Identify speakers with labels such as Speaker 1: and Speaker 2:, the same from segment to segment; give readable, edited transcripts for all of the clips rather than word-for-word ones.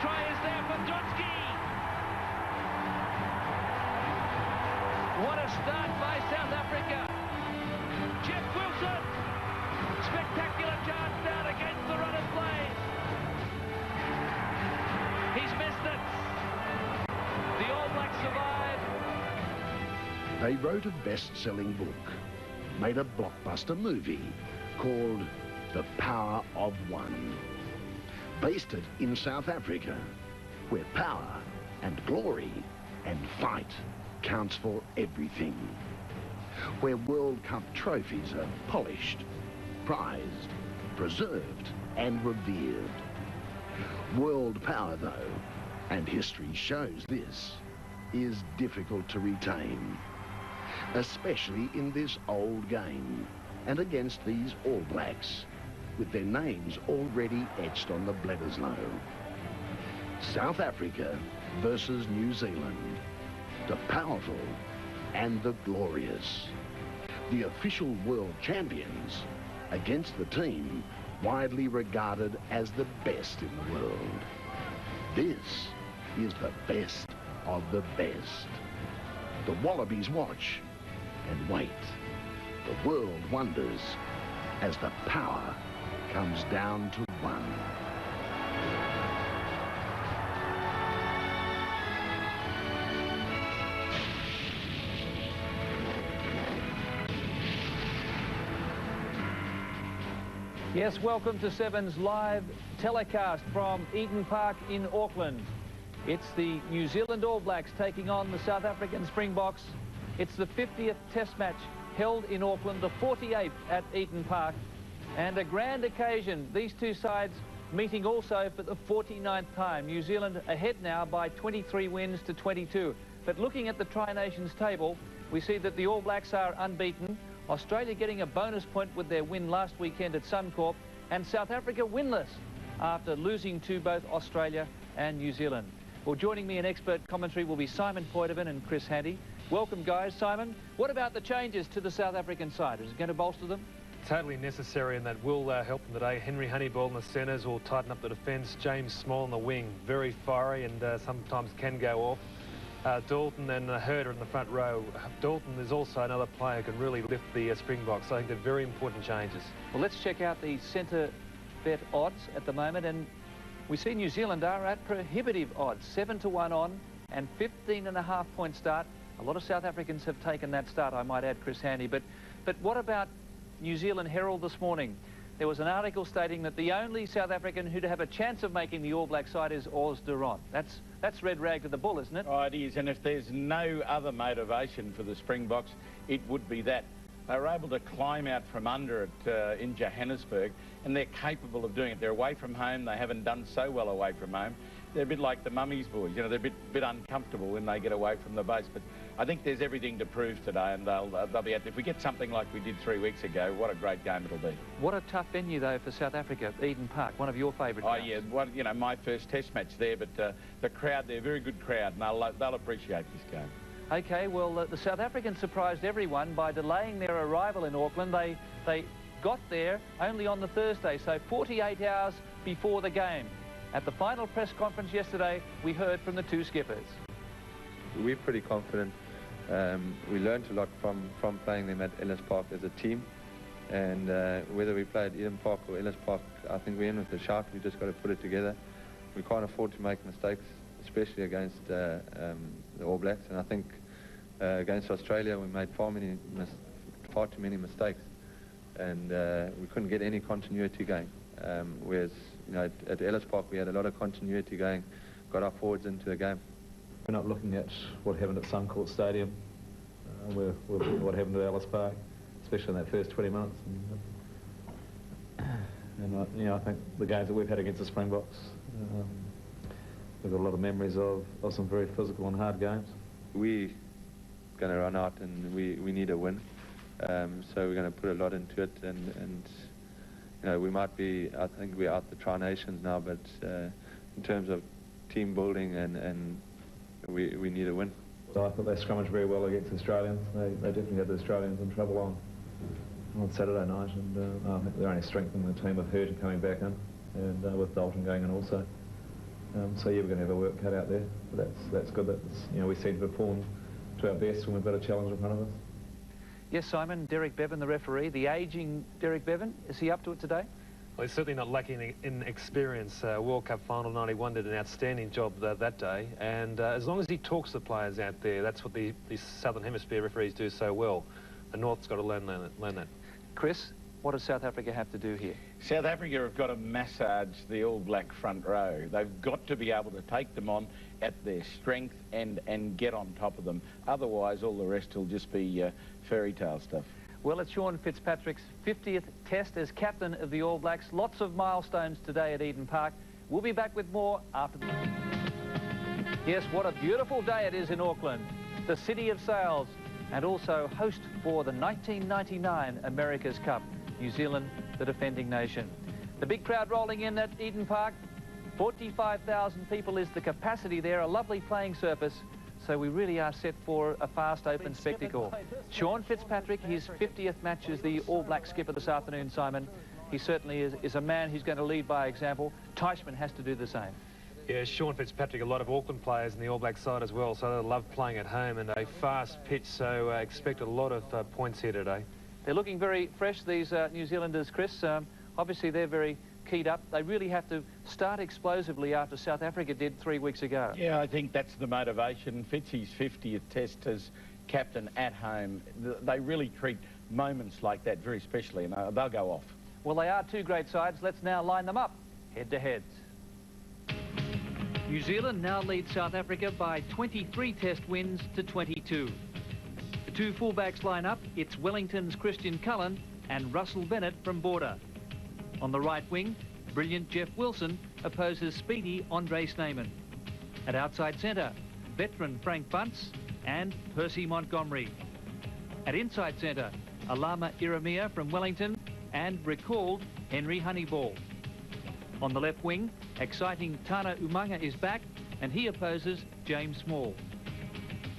Speaker 1: try is there for Dronsky. What a start by South Africa. Jeff Wilson. Spectacular chance down against the run of play. He's missed it. The All Blacks survive.
Speaker 2: They wrote a best-selling book, made a blockbuster movie called The Power of One. Based it in South Africa, where power and glory and fight counts for everything. Where World Cup trophies are polished, prized, preserved and revered. World power, though, and history shows this, is difficult to retain, especially in this old game and against these All Blacks, with their names already etched on the Bledisloe. South Africa versus New Zealand, the powerful and the glorious. The official world champions against the team widely regarded as the best in the world. This is the best of the best. The Wallabies watch and wait. The world wonders as the power comes down to one.
Speaker 1: Yes, welcome to Seven's live telecast from Eden Park in Auckland. It's the New Zealand All Blacks taking on the South African Springboks. It's the 50th Test match held in Auckland, the 48th at Eden Park, and a grand occasion. These two sides meeting also for the 49th time. New Zealand ahead now by 23 wins to 22. But looking at the Tri-Nations table, we see that the All Blacks are unbeaten. Australia getting a bonus point with their win last weekend at Suncorp, and South Africa winless after losing to both Australia and New Zealand. Well, joining me in expert commentary will be Simon Poitevin and Chris Handy. Welcome, guys. Simon, what about the changes to the South African side? Is it going to bolster them?
Speaker 3: Totally necessary, and that will help them today. Henry Honiball in the centres will tighten up the defence. James Small in the wing, very fiery and sometimes can go off. Dalton and Herder in the front row. Dalton is also another player who can really lift the Springboks. I think they're very important changes.
Speaker 1: Well, let's check out the centre bet odds at the moment, and we see New Zealand are at prohibitive odds, 7-1 on and 15.5 point start. A lot of South Africans have taken that start, I might add, Chris Handy. But what about New Zealand Herald this morning? There was an article stating that the only South African who'd have a chance of making the All Black side is Oz Durant. That's red rag to the bull, isn't it?
Speaker 4: Oh, it is, and if there's no other motivation for the Springboks, it would be that. They were able to climb out from under it in Johannesburg, and they're capable of doing it. They're away from home. They haven't done so well away from home. They're a bit like the Mummies boys. You know, they're a bit uncomfortable when they get away from the base. But I think there's everything to prove today, and they'll be out. If we get something like we did 3 weeks ago, what a great game it'll be.
Speaker 1: What a tough venue, though, for South Africa, Eden Park, one of your favourite grounds.
Speaker 4: Oh, yeah, you know, my first Test match there, but the crowd, they're a very good crowd, and they'll appreciate this game.
Speaker 1: OK, well, the South Africans surprised everyone by delaying their arrival in Auckland. They got there only on the Thursday, so 48 hours before the game. At the final press conference yesterday, we heard from the two skippers.
Speaker 5: We're pretty confident. We learned a lot from playing them at Ellis Park as a team. And whether we play at Eden Park or Ellis Park, I think we're in with a shout. We just got to put it together. We can't afford to make mistakes, especially against the All Blacks. And I think against Australia, we made far too many mistakes. And we couldn't get any continuity going. Whereas, you know, at Ellis Park, we had a lot of continuity going, got our forwards into the game.
Speaker 6: We're not looking at what happened at Suncorp Stadium. We're looking at what happened at Ellis Park, especially in that first 20 minutes. And you know, I think the games that we've had against the Springboks, we've got a lot of memories of some very physical and hard games.
Speaker 5: We're going to run out, and we need a win. So we're going to put a lot into it, and you know, we might be, I think we're out the Tri-Nations now, but in terms of team building and we need a win.
Speaker 6: So I thought they scrummaged very well against the Australians. They definitely had the Australians in trouble on Saturday night, and I think they're only strengthening the team with Herter coming back in, and with Dalton going in also. So yeah, we're going to have our work cut out there, but that's good. That's, you know, we seem to perform to our best when we've got a challenge in front of us.
Speaker 1: Yes, Simon, Derek Bevan, the referee, the ageing Derek Bevan, is he up to it today?
Speaker 3: Well, he's certainly not lacking in experience. World Cup Final 91 did an outstanding job that day, and as long as he talks to the players out there, that's what the Southern Hemisphere referees do so well. The North's got to learn that.
Speaker 1: Chris, what does South Africa have to do here?
Speaker 4: South Africa have got to massage the All Black front row. They've got to be able to take them on at their strength and get on top of them. Otherwise, all the rest will just be fairy tale stuff.
Speaker 1: Well, it's Sean Fitzpatrick's 50th test as captain of the All Blacks. Lots of milestones today at Eden Park. We'll be back with more after the... Yes, what a beautiful day it is in Auckland, the city of sails, and also host for the 1999 America's Cup. New Zealand, the defending nation. The big crowd rolling in at Eden Park. 45,000 people is the capacity there, a lovely playing surface. So we really are set for a fast, open spectacle. Sean Fitzpatrick, his 50th match as the All Black skipper this afternoon, Simon. He certainly is a man who's going to lead by example. Teichmann has to do the same.
Speaker 3: Yeah, Sean Fitzpatrick, a lot of Auckland players in the All Black side as well, so they love playing at home and a fast pitch, so expect a lot of points here today.
Speaker 1: They're looking very fresh, these New Zealanders, Chris. Obviously, they're very keyed up. They really have to start explosively after South Africa did 3 weeks ago.
Speaker 4: Yeah, I think that's the motivation. Fitzy's 50th test as captain at home. They really treat moments like that very specially, and they'll go off.
Speaker 1: Well, they are two great sides. Let's now line them up head-to-head. New Zealand now leads South Africa by 23 test wins to 22. The two fullbacks line up. It's Wellington's Christian Cullen and Russell Bennett from Border. On the right wing, brilliant Jeff Wilson opposes speedy Andre Snyman. At outside centre, veteran Frank Bunce and Percy Montgomery. At inside centre, Alama Ieremia from Wellington and recalled Henry Honiball. On the left wing, exciting Tana Umaga is back and he opposes James Small.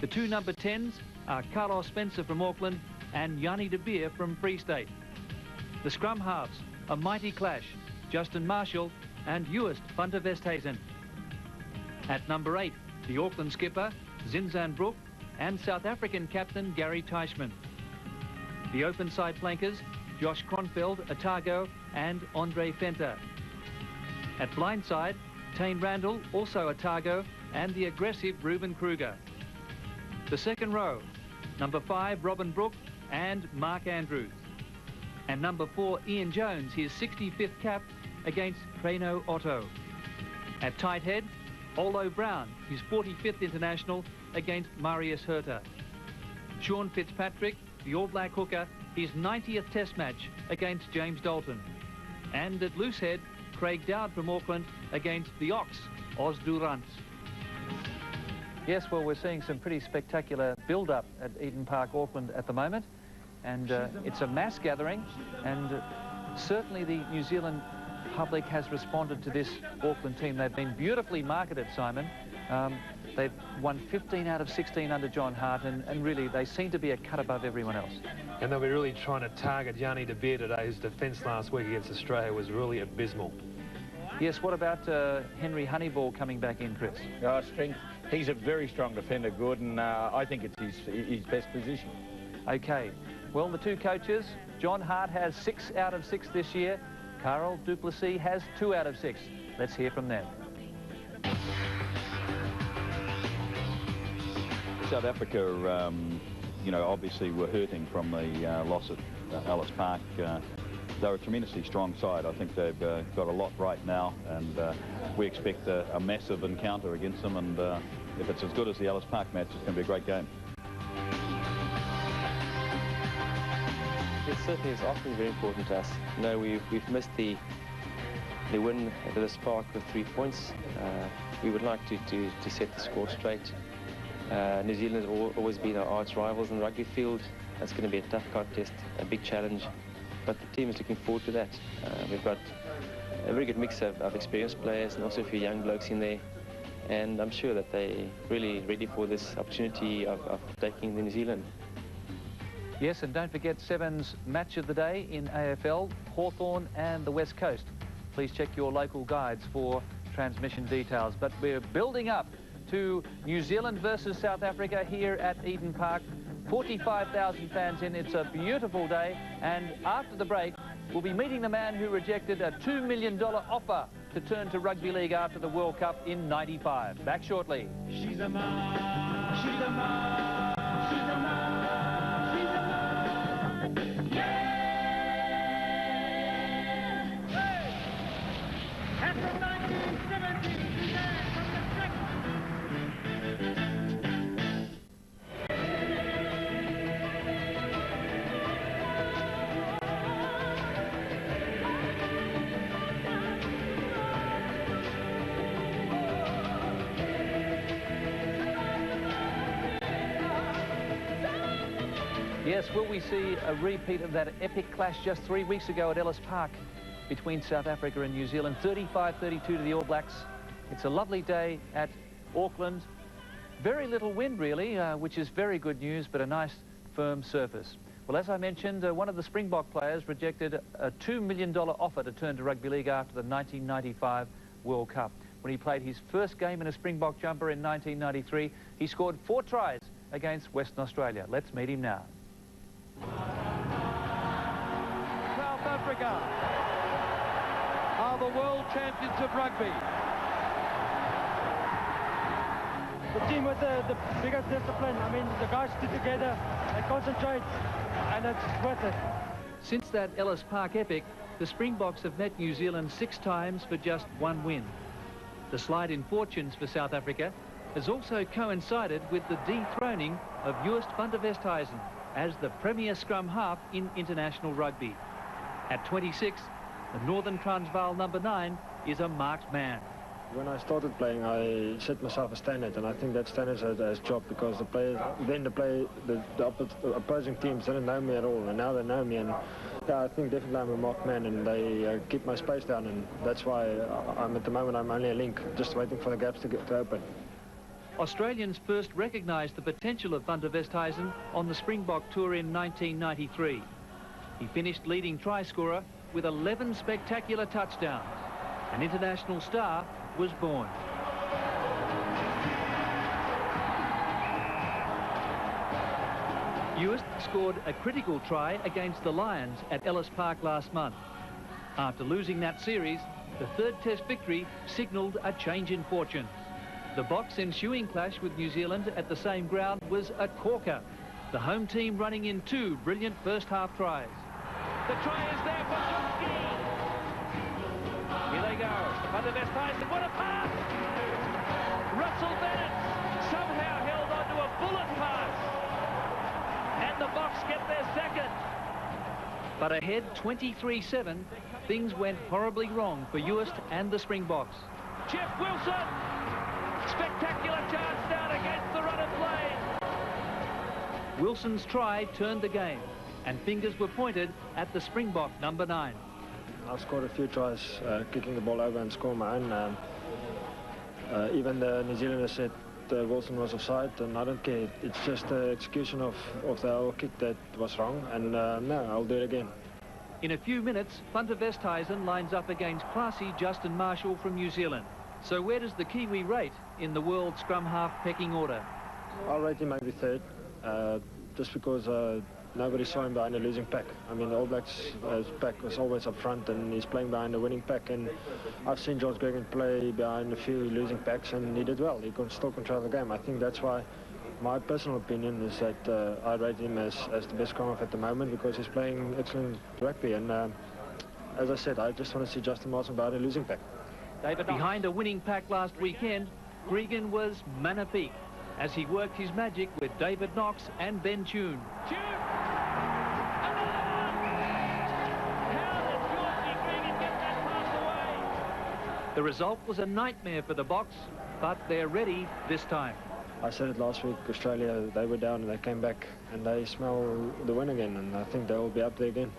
Speaker 1: The two number 10s are Carlos Spencer from Auckland and Yanni de Beer from Free State. The scrum halves, a mighty clash, Justin Marshall and Ewist van der Westhuizen. At number 8, the Auckland skipper, Zinzan Brook, and South African captain, Gary Teichmann. The open side flankers, Josh Kronfeld, Otago, and Andre Fenter. At blindside, Tane Randall, also Otago, and the aggressive Ruben Kruger. The second row, number 5, Robin Brook, and Mark Andrews. And number 4, Ian Jones, his 65th cap against Preno Otto. At tight head, Olo Brown, his 45th international against Marius Herter. Sean Fitzpatrick, the All Black hooker, his 90th test match against James Dalton. And at loose head, Craig Dowd from Auckland against the Ox, Oz Durant. Yes, well, we're seeing some pretty spectacular build-up at Eden Park, Auckland at the moment. And it's a mass gathering, and certainly the New Zealand public has responded to this Auckland team. They've been beautifully marketed, Simon. They've won 15 out of 16 under John Hart, and really they seem to be a cut above everyone else.
Speaker 3: And they'll be really trying to target Yanni de Beer today, whose defence last week against Australia was really abysmal.
Speaker 1: Yes, what about Henry Honiball coming back in, Chris?
Speaker 4: Strength. He's a very strong defender, good, and I think it's his best position.
Speaker 1: Okay, well, the two coaches, John Hart has 6 out of 6 this year. Carl Duplessis has 2 out of 6. Let's hear from them.
Speaker 7: South Africa, you know, obviously were hurting from the loss at Ellis Park. They're a tremendously strong side. I think they've got a lot right now, and we expect a massive encounter against them, and if it's as good as the Ellis Park match, it's going to be a great game.
Speaker 8: It certainly is often very important to us. You know, we've missed the win at Ellis Park with 3 points. We would like to set the score straight. New Zealand has always been our arch rivals in the rugby field. That's going to be a tough contest, a big challenge, but the team is looking forward to that. We've got a very good mix of experienced players and also a few young blokes in there, and I'm sure that they're really ready for this opportunity of taking the New Zealand.
Speaker 1: Yes, and don't forget Seven's match of the day in AFL, Hawthorn and the West Coast. Please check your local guides for transmission details. But we're building up to New Zealand versus South Africa here at Eden Park. 45,000 fans in. It's a beautiful day. And after the break, we'll be meeting the man who rejected a $2 million offer to turn to rugby league after the World Cup in '95. Back shortly.
Speaker 9: She's a man, she's a man, she's a man, she's a man. Yeah! Hey! And from 1970, Suzanne from the track.
Speaker 1: Yes, will we see a repeat of that epic clash just 3 weeks ago at Ellis Park between South Africa and New Zealand? 35-32 to the All Blacks. It's a lovely day at Auckland. Very little wind, really, which is very good news, but a nice firm surface. Well, as I mentioned, one of the Springbok players rejected a $2 million offer to turn to rugby league after the 1995 World Cup. When he played his first game in a Springbok jumper in 1993, he scored 4 tries against Western Australia. Let's meet him now.
Speaker 10: South Africa are the world champions of rugby.
Speaker 11: The team with the biggest discipline. I mean, the guys stick together and concentrate, and it's worth it.
Speaker 1: Since that Ellis Park epic, the Springboks have met New Zealand 6 times for just 1 win. The slide in fortunes for South Africa has also coincided with the dethroning of van der Westhuizen as the premier scrum half in international rugby. At 26, the Northern Transvaal number 9 is a marked man.
Speaker 11: When I started playing, I set myself a standard, and I think that standard has a job because the players, the opposing teams didn't know me at all, and now they know me, and yeah, I think definitely I'm a marked man, and they keep my space down, and that's why at the moment I'm only a link, just waiting for the gaps to open.
Speaker 1: Australians first recognised the potential of van der Westhuizen on the Springbok tour in 1993. He finished leading try scorer with 11 spectacular touchdowns. An international star was born. Uist scored a critical try against the Lions at Ellis Park last month. After losing that series, the 3rd Test victory signalled a change in fortune. The Boks' ensuing clash with New Zealand at the same ground was a corker, the home team running in 2 brilliant first-half tries. The try is there for Johnski. Here they go. Van der Westhuizen, what a pass! Russell Bennett somehow held onto a bullet pass. And the Boks get their second. But ahead 23-7, things went horribly wrong for Uist and the Springboks. Jeff Wilson! Spectacular chance down against the run of play. Wilson's try turned the game, and fingers were pointed at the Springbok number 9.
Speaker 11: I've scored a few tries, kicking the ball over and scoring my own. Even the New Zealanders said Wilson was offside, and I don't care. It's just the execution of the whole kick that was wrong, and no, I'll do it again.
Speaker 1: In a few minutes, van der Westhuizen lines up against classy Justin Marshall from New Zealand. So where does the Kiwi rate in the world scrum half pecking order?
Speaker 11: I'll rate him maybe 3rd, just because nobody saw him behind a losing pack. I mean, the All Blacks' pack was always up front, and he's playing behind a winning pack. And I've seen George Gregan play behind a few losing packs, and he did well. He could still control the game. I think that's why my personal opinion is that I rate him as the best scrum half at the moment, because he's playing excellent rugby. And as I said, I just want to see Justin Marshall behind a losing pack.
Speaker 1: Behind a winning pack last weekend, Gregan was magnifique as he worked his magic with David Knox and Ben Tune. The result was a nightmare for the Boks, but they're ready this time.
Speaker 11: I said it last week, Australia, they were down and they came back and they smell the win again, and I think they will be up there again.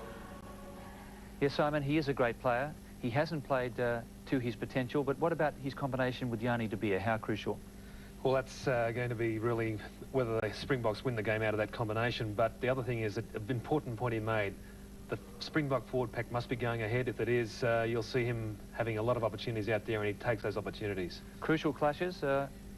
Speaker 1: Yes, Simon, he is a great player. He hasn't played to his potential, but what about his combination with Yanni de Beer? How crucial?
Speaker 3: Well, that's going to be really whether the Springboks win the game out of that combination. But the other thing is that an important point he made, the Springbok forward pack must be going ahead. If it is, you'll see him having a lot of opportunities out there, and he takes those opportunities.
Speaker 1: Crucial clashes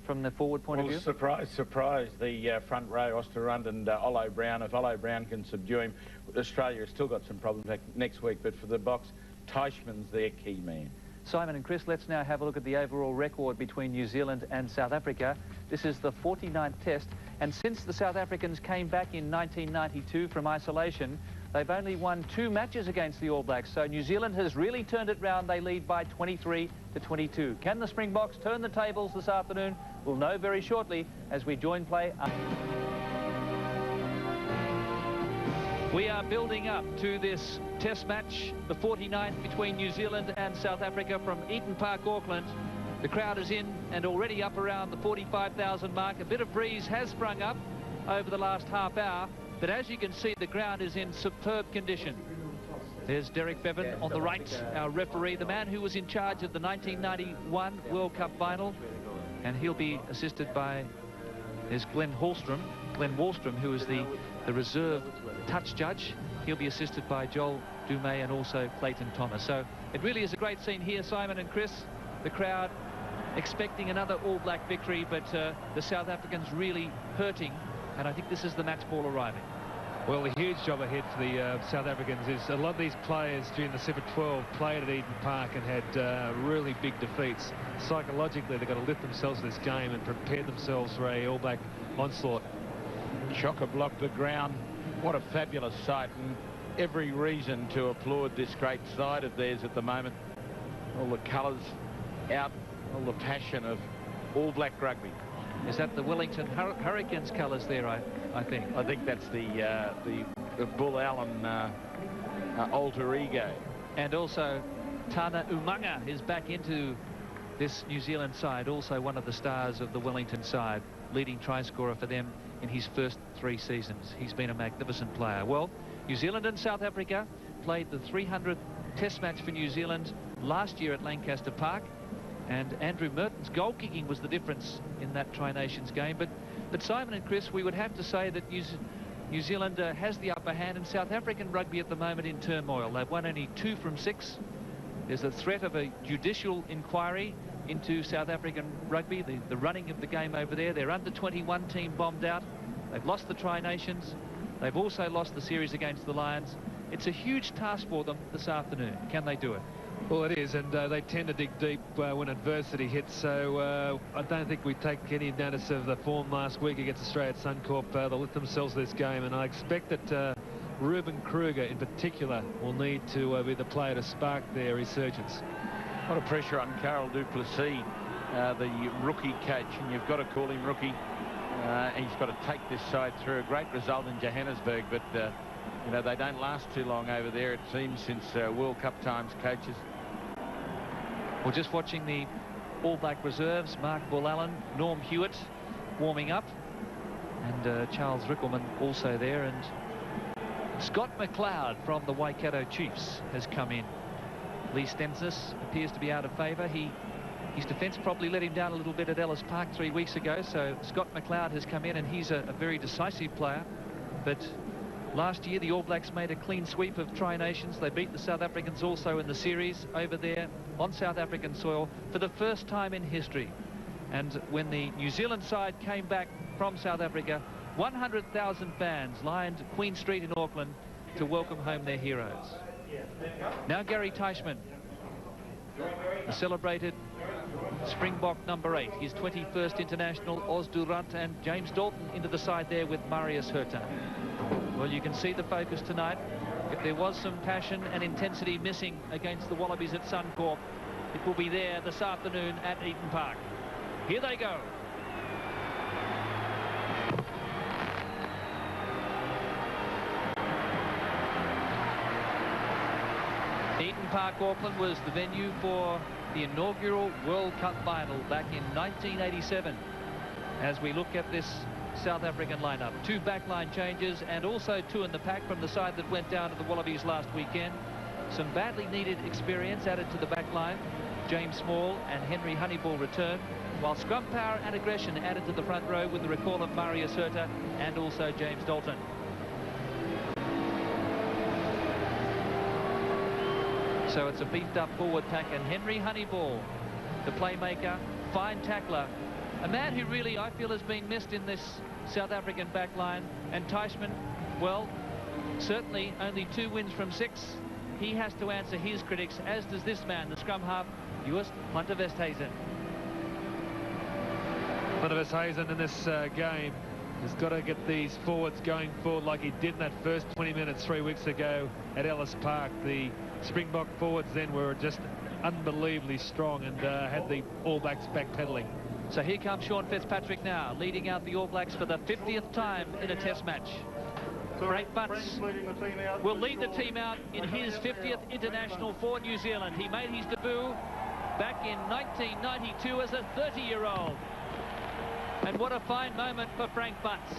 Speaker 1: from the forward point of view?
Speaker 4: Surprise, surprise, the front row, Osterrund and Ollo Brown. If Ollo Brown can subdue him, Australia has still got some problems next week, but for the Box, Teichmann's their key man.
Speaker 1: Simon and Chris, let's now have a look at the overall record between New Zealand and South Africa. This is the 49th test, and since the South Africans came back in 1992 from isolation, they've only won 2 matches against the All Blacks, so New Zealand has really turned it round. They lead by 23-22. Can the Springboks turn the tables this afternoon? We'll know very shortly as we join play. We are building up to this test match, the 49th between New Zealand and South Africa from Eden Park, Auckland. The crowd is in and already up around the 45,000 mark. A bit of breeze has sprung up over the last half hour, but as you can see, the ground is in superb condition. There's Derek Bevan on the right, our referee, the man who was in charge of the 1991 World Cup final, and he'll be assisted by, there's Glenn Wallstrom, who is the reserve touch judge. He'll be assisted by Joel Dumais and also Clayton Thomas. So it really is a great scene here, Simon and Chris. The crowd expecting another All Black victory, but the South Africans really hurting, and I think this is the match ball arriving.
Speaker 3: Well, the huge job ahead for the South Africans is a lot of these players during the Super 12 played at Eden Park and had really big defeats. Psychologically, they've got to lift themselves to this game and prepare themselves for a All Black onslaught.
Speaker 4: Chock-a-block the ground. What a fabulous sight, and every reason to applaud this great side of theirs at the moment. All the colours out, all the passion of All Black rugby.
Speaker 1: Is that the Wellington Hurricanes colours there, I think?
Speaker 4: I think that's the Bull Allen alter ego.
Speaker 1: And also Tana Umaga is back into this New Zealand side, also one of the stars of the Wellington side, leading try scorer for them in his first 3 seasons. He's been a magnificent player. Well, New Zealand and South Africa played the 300th test match for New Zealand last year at Lancaster Park, and Andrew Merton's goal kicking was the difference in that Tri-Nations game. But Simon and Chris, we would have to say that New Zealand has the upper hand, in South African rugby at the moment in turmoil. They've won only 2 from 6. There's a threat of a judicial inquiry into South African rugby, the running of the game over there. Their under-21 team bombed out. They've lost the Tri-Nations. They've also lost the series against the Lions. It's a huge task for them this afternoon. Can they do it?
Speaker 3: Well, it is, and they tend to dig deep when adversity hits, so I don't think we take any notice of the form last week against Australia at Suncorp. They'll lift themselves to this game, and I expect that Ruben Kruger in particular will need to be the player to spark their resurgence.
Speaker 4: A lot of pressure on Carol Duplessis, the rookie coach, and you've got to call him rookie. He's got to take this side through. A great result in Johannesburg, but you know, they don't last too long over there, it seems, since World Cup times coaches.
Speaker 1: We're just watching the All Black reserves, Mark Bull-Allen, Norm Hewitt warming up, and Charles Rickelman also there, and Scott McLeod from the Waikato Chiefs has come in. Lee Stensness appears to be out of favour. His defence probably let him down a little bit at Ellis Park 3 weeks ago, so Scott McLeod has come in, and he's a very decisive player. But last year the All Blacks made a clean sweep of Tri-Nations. They beat the South Africans also in the series over there on South African soil for the first time in history. And when the New Zealand side came back from South Africa, 100,000 fans lined Queen Street in Auckland to welcome home their heroes. Now Gary Teichmann, the celebrated Springbok number 8, his 21st international, Oz Durant and James Dalton into the side there with Marius Hurta. Well, you can see the focus tonight. If there was some passion and intensity missing against the Wallabies at Suncorp, it will be there this afternoon at Eden Park. Here they go. Eden Park, Auckland was the venue for the inaugural World Cup final back in 1987. As we look at this South African lineup, 2 backline changes and also 2 in the pack from the side that went down to the Wallabies last weekend. Some badly needed experience added to the backline. James Small and Henry Honiball return, while scrum power and aggression added to the front row with the recall of Marius Hurta and also James Dalton. So it's a beefed-up forward pack, and Henry Honiball, the playmaker, fine tackler, a man who really, I feel, has been missed in this South African back line. And Teichmann, well, certainly only 2 wins from 6. He has to answer his critics, as does this man, the scrum half, Westhuizen.
Speaker 3: Westhuizen in this game has got to get these forwards going forward like he did in that first 20 minutes 3 weeks ago at Ellis Park. The Springbok forwards then were just unbelievably strong and had the All Blacks backpedaling.
Speaker 1: So here comes Sean Fitzpatrick now, leading out the All Blacks for the 50th time in a test match. Frank Bunce will lead the team out in his 50th international for New Zealand. He made his debut back in 1992 as a 30-year-old. And what a fine moment for Frank Bunce.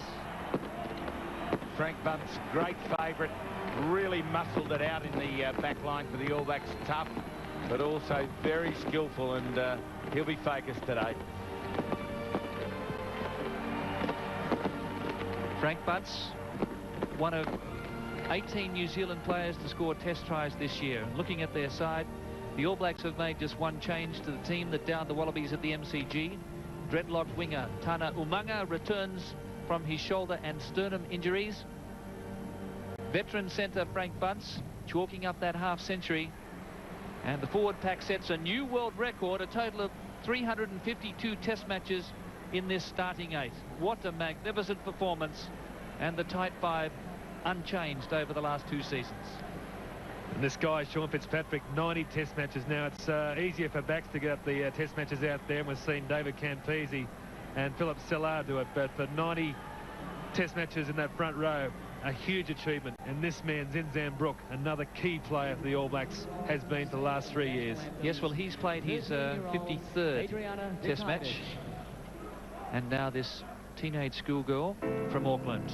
Speaker 4: Frank Bunce, great favourite, really muscled it out in the back line for the All Blacks. Tough, but also very skillful, and he'll be focused today.
Speaker 1: Frank Bunce, one of 18 New Zealand players to score test tries this year. And looking at their side, the All Blacks have made just one change to the team that downed the Wallabies at the MCG. Dreadlock winger Tana Umaga returns from his shoulder and sternum injuries. Veteran centre Frank Bunce chalking up that half century. And the forward pack sets a new world record, a total of 352 test matches in this starting 8. What a magnificent performance, and the tight 5 unchanged over the last 2 seasons.
Speaker 3: And this guy, Sean Fitzpatrick, 90 test matches now. It's easier for backs to get up the test matches out there, and we've seen David Campese and Philip Sellard do it, but for 90 test matches in that front row, a huge achievement. And this man, Zinzan Brook, another key player for the All Blacks, has been for the last 3 years.
Speaker 1: Yes, well, he's played his 53rd test match. And now this teenage schoolgirl from Auckland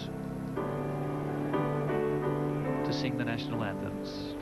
Speaker 1: to sing the national anthems.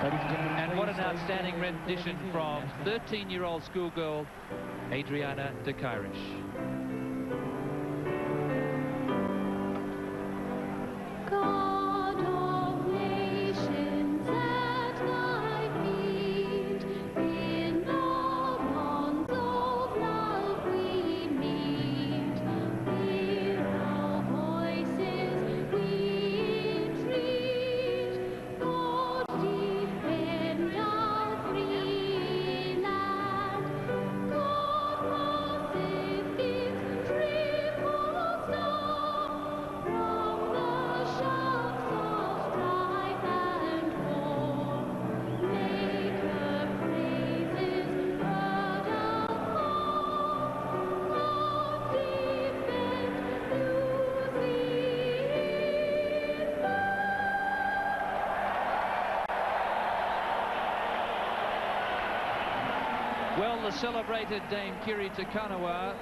Speaker 1: And what an outstanding rendition from 13-year-old schoolgirl Adriana de Cairish. Well, the celebrated Dame Kiri Takanawa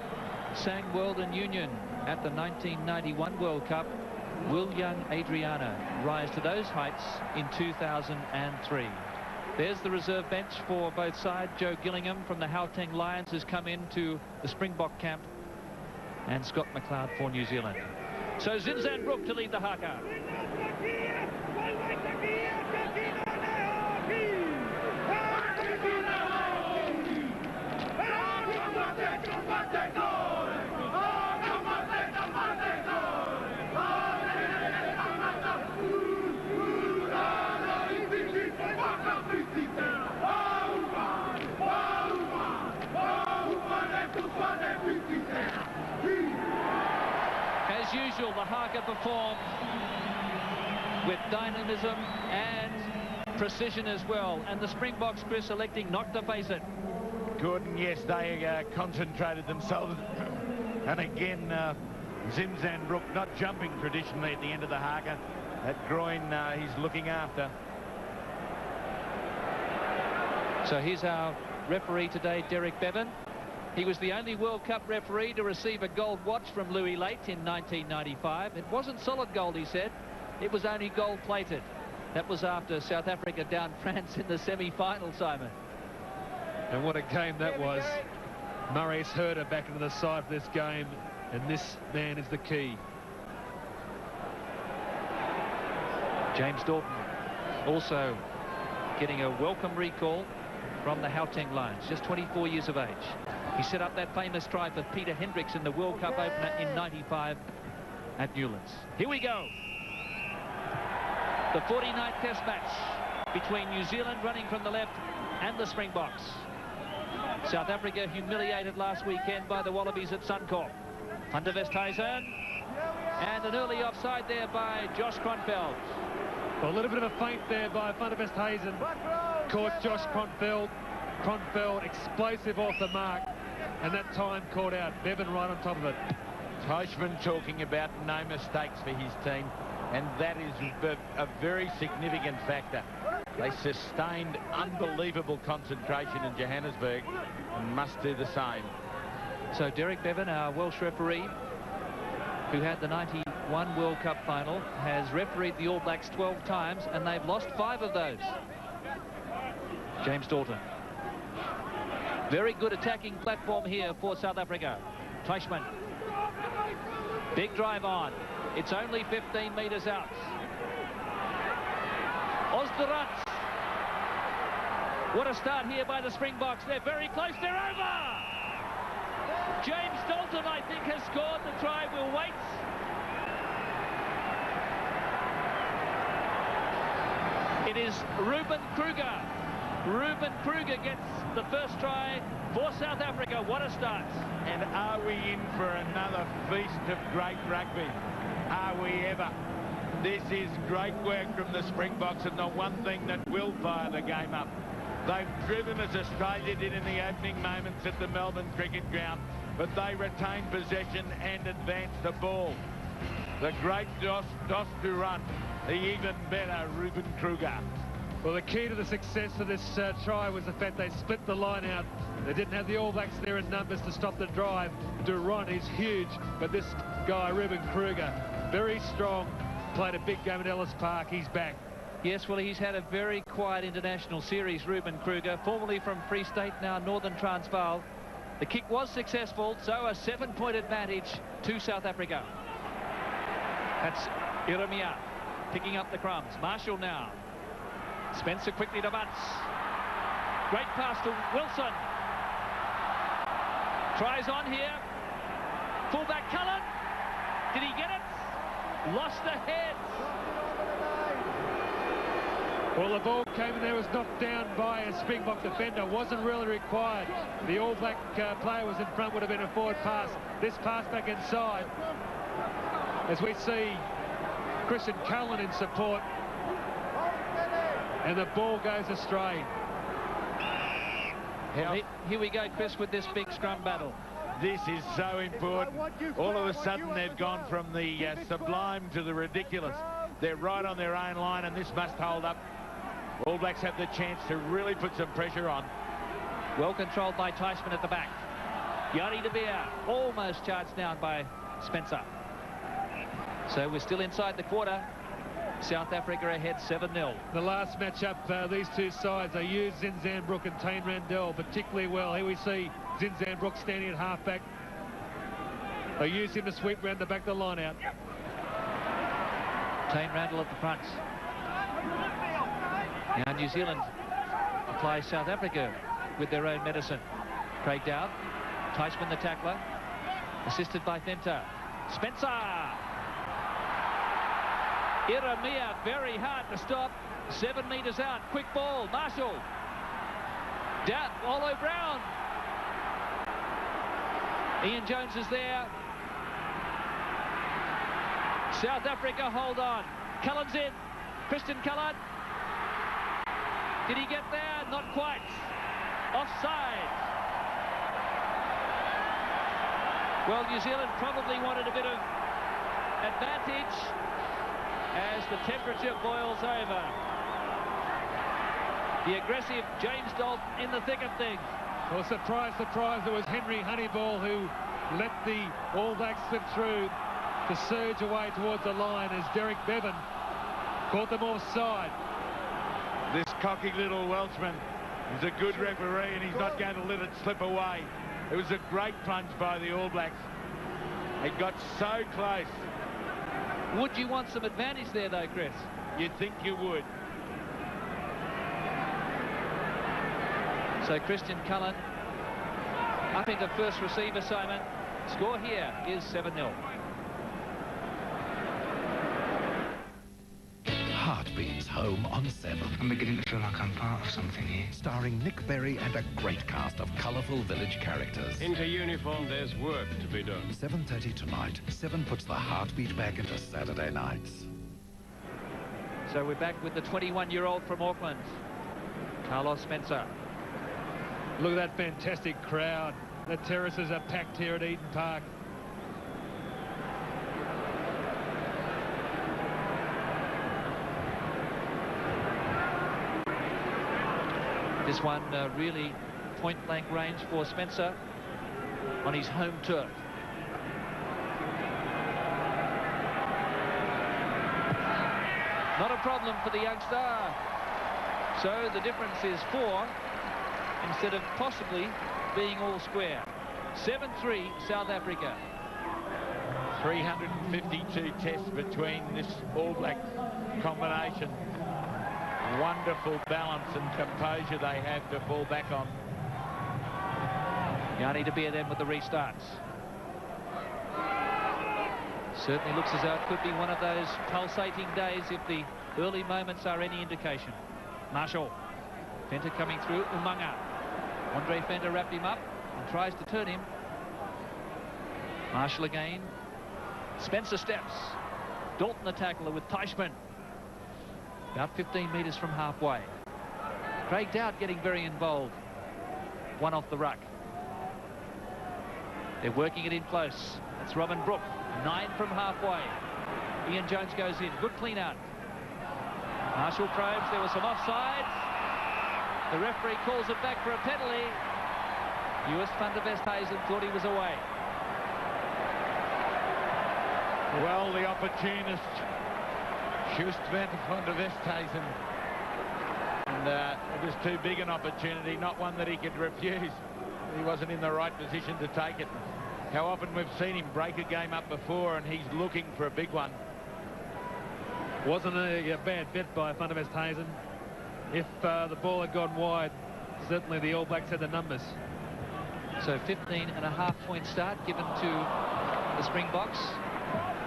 Speaker 1: sang World and Union at the 1991 World Cup. Will young Adriana rise to those heights in 2003? There's the reserve bench for both sides. Joe Gillingham from the Gauteng Lions has come into the Springbok camp, and Scott McLeod for New Zealand. So Zinzan Brook to lead the haka. As usual, the haka performed with dynamism and precision as well, and the Springboks, Chris, electing not to face it.
Speaker 4: Good, and yes, they concentrated themselves. And again, Zinzan Brook not jumping traditionally at the end of the haka. That groin he's looking after.
Speaker 1: So here's our referee today, Derek Bevan. He was the only World Cup referee to receive a gold watch from Louis Late in 1995. It wasn't solid gold, he said. It was only gold-plated. That was after South Africa downed France in the semi-final, Simon.
Speaker 3: And what a game that was. Murray's Herder back into the side for this game, and this man is the key.
Speaker 1: James Dalton also getting a welcome recall from the Gauteng Lions, just 24 years of age. He set up that famous try for Peter Hendricks in the World Cup opener in '95 at Newlands. Here we go. The 49th Test match between New Zealand running from the left and the Springboks. South Africa humiliated last weekend by the Wallabies at Suncorp. Under Westhuizen, and an early offside there by Josh Kronfeld.
Speaker 3: Well, a little bit of a feint there by Van der Westhuizen. Caught Josh Kronfeld. Kronfeld explosive off the mark, and that time caught out. Bevan right on top of it.
Speaker 4: Teichmann talking about no mistakes for his team, and that is a very significant factor. They sustained unbelievable concentration in Johannesburg and must do the same.
Speaker 1: So Derek Bevan, our Welsh referee, who had the '91 World Cup final, has refereed the All Blacks 12 times, and they've lost 5 of those. James Dalton. Very good attacking platform here for South Africa. Teichmann. Big drive on. It's only 15 metres out. Osderat. What a start here by the Springboks. They're very close. They're over. James Dalton, I think, has scored the try. We'll wait. It is Ruben Kruger. Ruben Kruger gets the first try for South Africa. What a start.
Speaker 4: And are we in for another feast of great rugby? Are we ever? This is great work from the Springboks, and the one thing that will fire the game up. They've driven as Australia did in the opening moments at the Melbourne Cricket Ground, but they retained possession and advanced the ball. The great Dos to run, the even better Ruben Kruger.
Speaker 3: Well, the key to the success of this try was the fact they split the line out. They didn't have the All Blacks there in numbers to stop the drive. Durant is huge, but this guy, Ruben Kruger, very strong, played a big game at Ellis Park. He's back.
Speaker 1: Yes, well, he's had a very quiet international series, Ruben Kruger, formerly from Free State, now Northern Transvaal. The kick was successful, so a 7-point advantage to South Africa. That's Ieremia picking up the crumbs. Marshall now. Spencer quickly to Butts. Great pass to Wilson. Tries on here. Fullback Cullen. Did he get it? Lost the head.
Speaker 3: Well, the ball came in there, was knocked down by a Springbok defender. Wasn't really required. The All Black player was in front, would have been a forward pass. This pass back inside. As we see Christian Cullen in support. And the ball goes astray.
Speaker 1: Here we go, Chris, with this big scrum battle.
Speaker 4: This is so important. All of a sudden, they've gone from the sublime to the ridiculous. They're right on their own line, and this must hold up. All Blacks have the chance to really put some pressure on.
Speaker 1: Well controlled by Teichmann at the back. Yari de Beer almost charged down by Spencer. So we're still inside the quarter. South Africa ahead 7-0.
Speaker 10: The last matchup, these two sides, they used Zinzanbrook and Tane Randall particularly well. Here we see Zinzanbrook standing at half-back. They used him to sweep round the back of the line out.
Speaker 1: Tane Randall at the front. Now New Zealand applies South Africa with their own medicine. Craig Dowd, Teichmann the tackler, assisted by Venter. Spencer! Ieremia very hard to stop. 7 metres out. Quick ball. Marshall. Down. Olo Brown. Ian Jones is there. South Africa hold on. Cullen's in. Christian Cullen. Did he get there? Not quite. Offside. Well, New Zealand probably wanted a bit of advantage as the temperature boils over. The aggressive James Dalton in the thick of things.
Speaker 10: Well, surprise, surprise, it was Henry Honiball who let the All Blacks slip through to surge away towards the line as Derek Bevan caught them offside.
Speaker 12: This cocky little Welshman is a good referee and he's not going to let it slip away. It was a great plunge by the All Blacks. It got so close.
Speaker 1: Would you want some advantage there, though, Chris?
Speaker 12: You'd think you would.
Speaker 1: So Christian Cullen up into first receiver, Simon. Score here is 7-0.
Speaker 13: Heartbeats home on 7.
Speaker 14: I'm beginning to feel like I'm part of something here.
Speaker 13: Starring Nick Berry and a great cast of colourful village characters.
Speaker 15: Into uniform, there's work to be done.
Speaker 13: 7:30 tonight. 7 puts the heartbeat back into Saturday nights.
Speaker 1: So we're back with the 21-year-old from Auckland, Carlos Spencer.
Speaker 10: Look at that fantastic crowd. The terraces are packed here at Eden Park.
Speaker 1: This one really point-blank range for Spencer on his home turf. Not a problem for the youngster. So the difference is 4 instead of possibly being all square. 7-3 South Africa.
Speaker 12: 352 tests between this All Black combination. Wonderful balance and composure they have to fall back on.
Speaker 1: Yanni de Beer then with the restarts. Certainly looks as though it could be one of those pulsating days if the early moments are any indication. Marshall. Fenter coming through. Umaga. Andre Fenter wrapped him up and tries to turn him. Marshall again. Spencer steps. Dalton the tackler with Teichmann. About 15 metres from halfway. Craig Dowd getting very involved. One off the ruck. They're working it in close. It's Robin Brook. 9 from halfway. Ian Jones goes in. Good clean out. Marshall probes. There were some offsides. The referee calls it back for a penalty. US van der Westhuizen thought he was away.
Speaker 12: Well, the opportunist, Just van der Westhuizen. And it was too big an opportunity, not one that he could refuse. He wasn't in the right position to take it. How often we've seen him break a game up before and he's looking for a big one.
Speaker 10: Wasn't a bad bet by Van der Westhuizen. If the ball had gone wide, certainly the All Blacks had the numbers.
Speaker 1: So 15.5-point start given to the Springboks.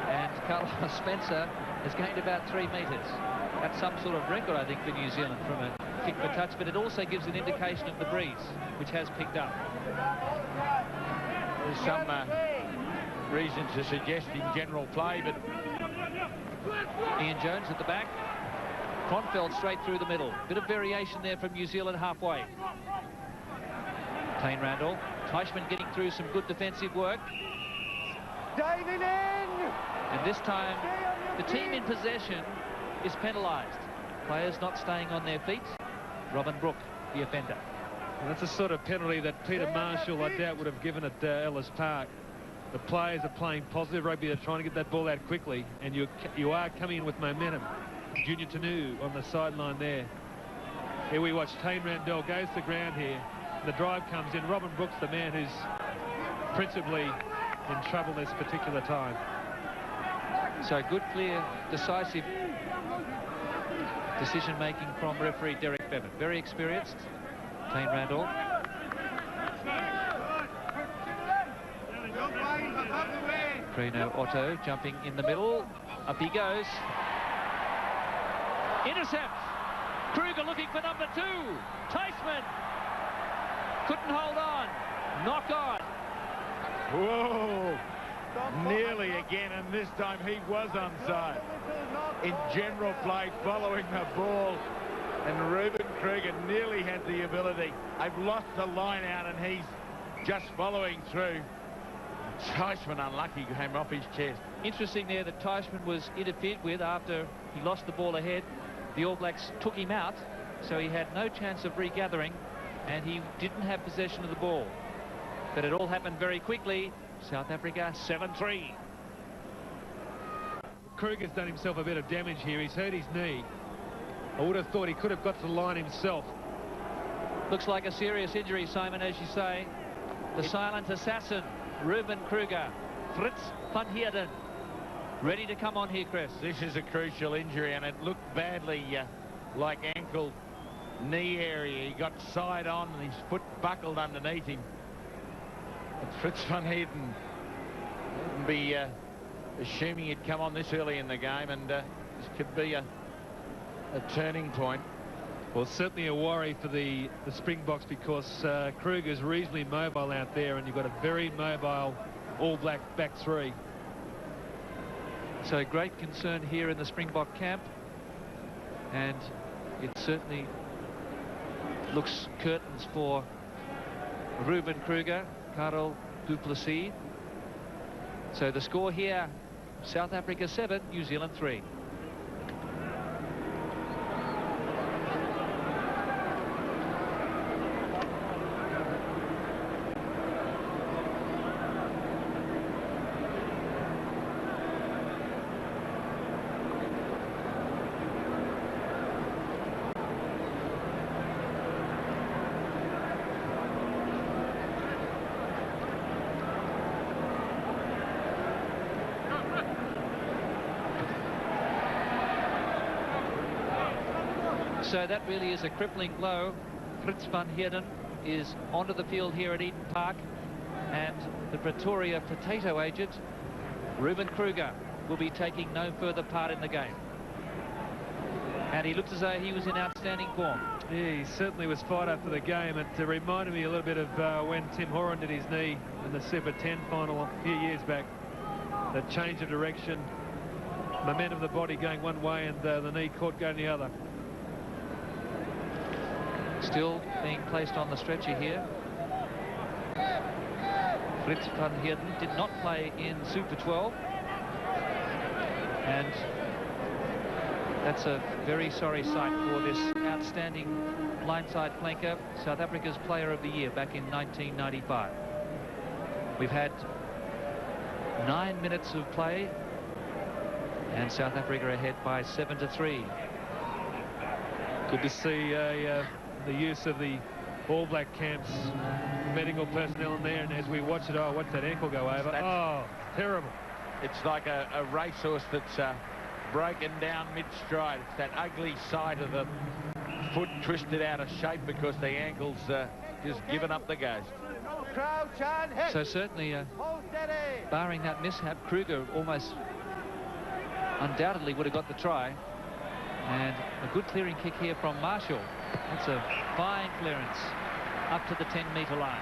Speaker 1: And Carlos Spencer has gained about 3 metres. That's some sort of record, I think, for New Zealand from a kick for touch, but it also gives an indication of the breeze, which has picked up.
Speaker 12: There's some reason to suggest in general play, but
Speaker 1: Ian Jones at the back. Kronfeld straight through the middle. Bit of variation there from New Zealand halfway. Tane Randall. Teichmann getting through some good defensive work.
Speaker 9: Diving in!
Speaker 1: And this time, the team in possession is penalised. Players not staying on their feet. Robin Brook, the offender.
Speaker 10: And that's a sort of penalty that Peter Marshall, I doubt, would have given at Ellis Park. The players are playing positive rugby. They're trying to get that ball out quickly, and you are coming in with momentum. Junior Tanu on the sideline there. Here we watch Tane Randall goes to the ground here. The drive comes in. Robin Brooks, the man who's principally in trouble this particular time.
Speaker 1: So good, clear, decisive decision-making from referee Derek Bevan. Very experienced, Tane Randall. Crino Otto jumping in the middle. Up he goes. Intercept. Kruger looking for number 2. Teichmann. Couldn't hold on. Knock on.
Speaker 12: Whoa. Nearly again, and this time he was onside. In general play, following the ball, and Reuben Kruger nearly had the ability. They've lost the line out, and he's just following through. Teichmann unlucky, came off his chest.
Speaker 1: Interesting there that Teichmann was interfered with after he lost the ball ahead. The All Blacks took him out, so he had no chance of regathering, and he didn't have possession of the ball. But it all happened very quickly. South Africa 7-3.
Speaker 10: Kruger's done himself a bit of damage here. He's hurt his knee. I would have thought he could have got to the line himself.
Speaker 1: Looks like a serious injury, Simon, as you say. The silent assassin, Reuben Kruger. Fritz van Heerden. Ready to come on here, Chris.
Speaker 12: This is a crucial injury, and it looked badly like ankle, knee area. He got side on, and his foot buckled underneath him. But Fritz van Heerden wouldn't be assuming he'd come on this early in the game, and this could be a turning point.
Speaker 10: Well, certainly a worry for the Springboks, because Kruger's reasonably mobile out there, and you've got a very mobile All Black back three.
Speaker 1: So great concern here in the Springbok camp, and it certainly looks curtains for Reuben Kruger, Karel du Plessis. So the score here, South Africa 7, New Zealand 3. So that really is a crippling blow. Fritz van Heerden is onto the field here at Eden Park, and the Pretoria potato agent, Reuben Kruger, will be taking no further part in the game. And he looks as though he was in outstanding form.
Speaker 10: Yeah, he certainly was fired up for the game. It reminded me a little bit of when Tim Horan did his knee in the Super 10 final a few years back. The change of direction, momentum of the body going one way, and the knee caught going the other.
Speaker 1: Still being placed on the stretcher here. Fritz van Heerden did not play in Super 12. And that's a very sorry sight for this outstanding blindside flanker, South Africa's Player of the Year back in 1995. We've had 9 minutes of play, and South Africa ahead by 7-3.
Speaker 10: Good to see the use of the All Black camps, medical personnel in there, and as we watch it, oh, watch that ankle go over. Oh, terrible.
Speaker 12: It's like a racehorse that's broken down mid-stride. It's that ugly side of the foot twisted out of shape because the ankle's just given up the ghost.
Speaker 1: So certainly, barring that mishap, Kruger almost undoubtedly would have got the try. And a good clearing kick here from Marshall. That's a fine clearance up to the 10-metre line.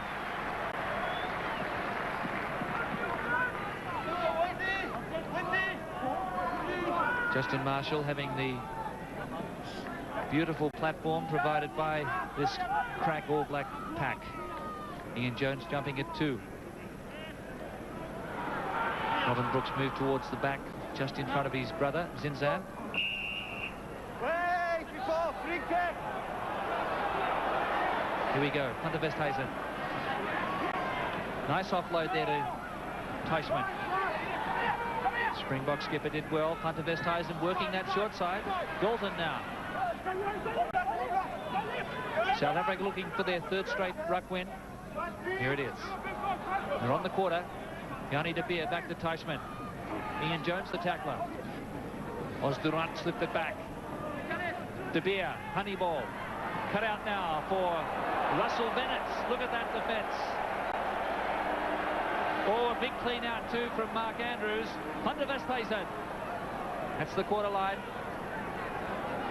Speaker 1: Justin Marshall having the beautiful platform provided by this crack All Black pack. Ian Jones jumping at 2. Robin Brooks moved towards the back, just in front of his brother, Zinzan. Here we go, Hunter Westhuizen. Nice offload there to Teichmann. Springbok skipper did well. Hunter Westhuizen working that short side. Dalton now. South Africa looking for their third straight ruck win. Here it is. They're on the quarter. Yanni de Beer back to Teichmann. Ian Jones the tackler. Osdurant slipped it back. De Beer, Honiball. Cut out now for Russell Bennett. Look at that defence. Oh, a big clean out too from Mark Andrews. Hunter Westhuizen. That's the quarter line.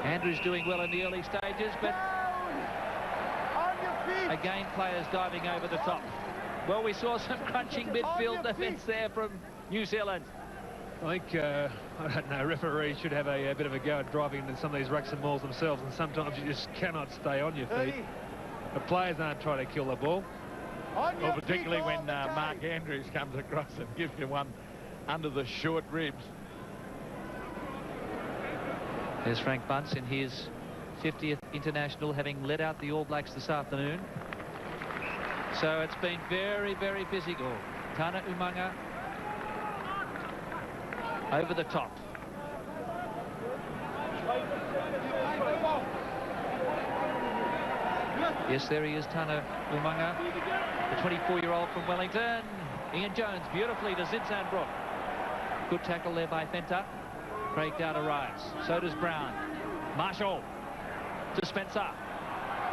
Speaker 1: Andrews doing well in the early stages, but again players diving over the top. Well, we saw some crunching midfield defence there from New Zealand.
Speaker 10: I think, I don't know, referees should have a bit of a go at driving into some of these rucks and mauls themselves, and sometimes you just cannot stay on your feet. The players aren't trying to kill the ball.
Speaker 12: Well, particularly when Mark Andrews comes across and gives you one under the short ribs.
Speaker 1: There's Frank Bunce in his 50th international, having led out the All Blacks this afternoon. So it's been very, very busy. Oh, Tana Umaga over the top. Yes, there he is, Tana Umaga, the 24-year-old from Wellington. Ian Jones beautifully to Zitzanbrook. Good tackle there by Fenta. Craig Dowd arrives. So does Brown. Marshall to Spencer.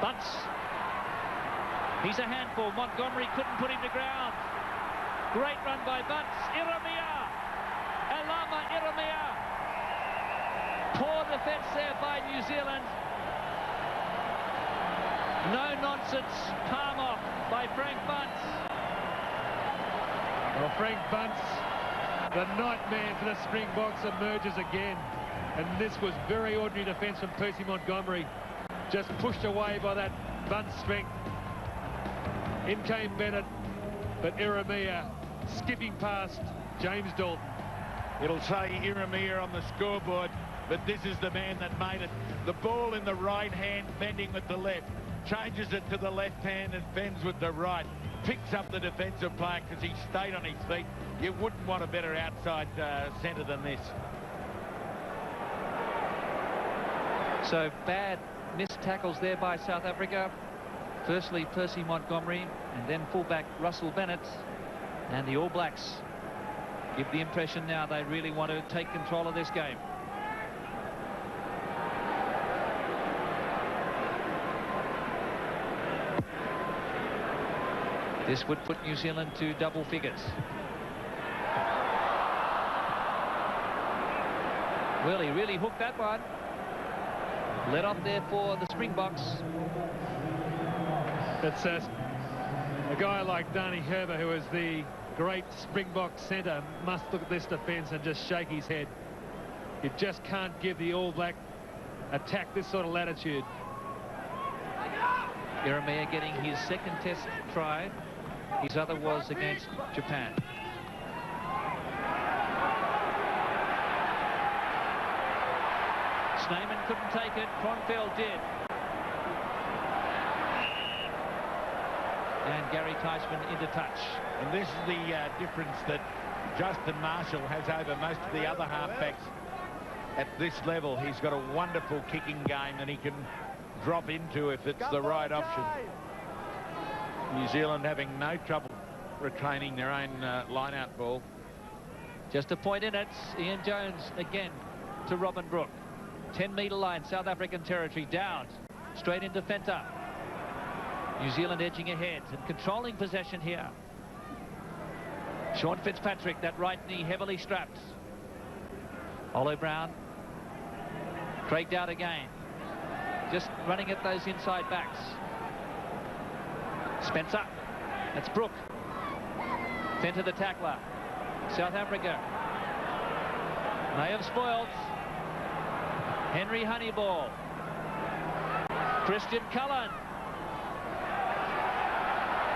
Speaker 1: Bunce. He's a handful. Montgomery couldn't put him to ground. Great run by Bunce. Ieremia. Elama Ieremia. Poor defence there by New Zealand. No nonsense palm off by Frank Bunce.
Speaker 10: Well, Frank Bunce, the nightmare for the Springboks, emerges again. And this was very ordinary defence from Percy Montgomery. Just pushed away by that Bunce strength. In came Bennett, but Ieremia skipping past James Dalton.
Speaker 12: It'll say Ieremia on the scoreboard, but this is the man that made it. The ball in the right hand, bending with the left. Changes it to the left hand and bends with the right. Picks up the defensive player because he stayed on his feet. You wouldn't want a better outside centre than this.
Speaker 1: So bad missed tackles there by South Africa. Firstly, Percy Montgomery, and then fullback Russell Bennett. And the All Blacks give the impression now they really want to take control of this game. This would put New Zealand to double figures. Well, he really hooked that one. Let off there for the Springboks.
Speaker 10: It's a guy like Dani Herber, who is the great Springbok centre, must look at this defence and just shake his head. You just can't give the All Black attack this sort of latitude.
Speaker 1: Ieremia getting his second test try. His other was against Japan. Snyman couldn't take it. Kronfeld did. And Gary Teichmann into touch.
Speaker 12: And this is the difference that Justin Marshall has over most of the other halfbacks at this level. He's got a wonderful kicking game that he can drop into if it's the right option. New Zealand having no trouble retaining their own line-out ball.
Speaker 1: Just a point in it. Ian Jones again to Robin Brook. 10-metre line, South African territory. Down, straight into Fenta. New Zealand edging ahead and controlling possession here. Sean Fitzpatrick, that right knee heavily strapped. Olo Brown. Craig Dowd again. Just running at those inside backs. Spencer. That's Brook. Fenta the tackler. South Africa may have spoiled. Henry Honiball. Christian Cullen.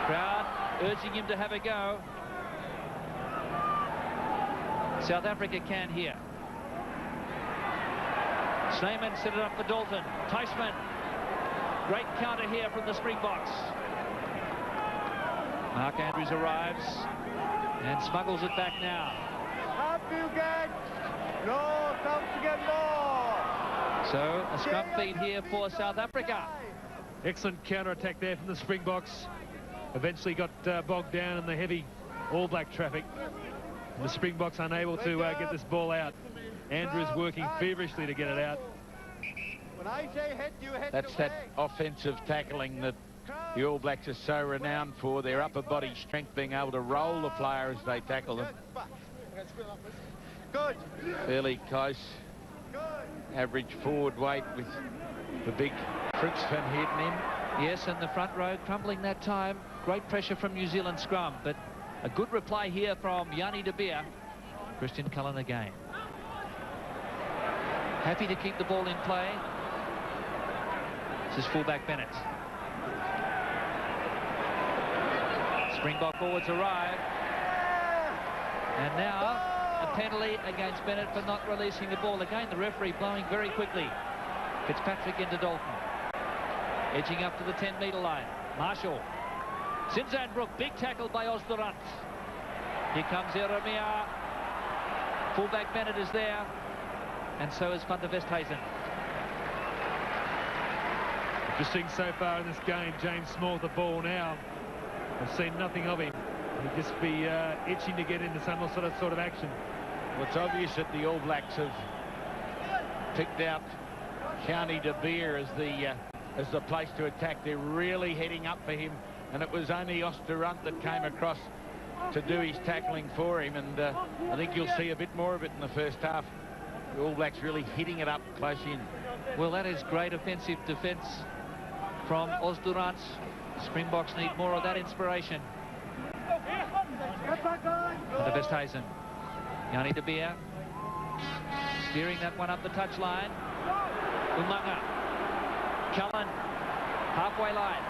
Speaker 1: Crowd urging him to have a go. South Africa can here. Snyman set it up for Dalton. Teichmann. Great counter here from the Springboks. Mark Andrews arrives and smuggles it back now.
Speaker 9: No, come to get more.
Speaker 1: So a scrum feed here for South Africa.
Speaker 10: Excellent counter-attack there from the Springboks. Eventually got bogged down in the heavy All Black traffic. And the Springboks unable to get this ball out. Andrews working feverishly to get it out.
Speaker 9: When I say hit, you hit.
Speaker 12: That's that offensive tackling that the All Blacks are so renowned for, their upper body strength, being able to roll the player as they tackle them.
Speaker 9: Good.
Speaker 12: Fairly close. Average forward weight with the big Fritz van Heerden in.
Speaker 1: Yes, and the front row crumbling that time. Great pressure from New Zealand scrum, but a good reply here from Yanni de Beer. Christian Cullen again. Happy to keep the ball in play. This is fullback Bennett. Springbok forwards arrive. And now a penalty against Bennett for not releasing the ball. Again, the referee blowing very quickly. Fitzpatrick into Dalton. Edging up to the 10-metre line. Marshall. Sinzanbroek, big tackle by Osdurant. Here comes Ieremia. Fullback Bennett is there. And so is Van der Westhuizen.
Speaker 10: Interesting so far in this game. James Small with the ball now. I've seen nothing of him. He'd just be itching to get into some sort of action.
Speaker 12: Well, it's obvious that the All Blacks have picked out County de Beer as the place to attack. They're really heading up for him, and it was only Osdurant that came across to do his tackling for him, and I think you'll see a bit more of it in the first half. The All Blacks really hitting it up close in.
Speaker 1: Well, that is great offensive defence from Osdurant. Springboks need more of that inspiration. Van der Westhuizen. Yanni de Beer steering that one up the touchline. Umaga. Cullen. Halfway line.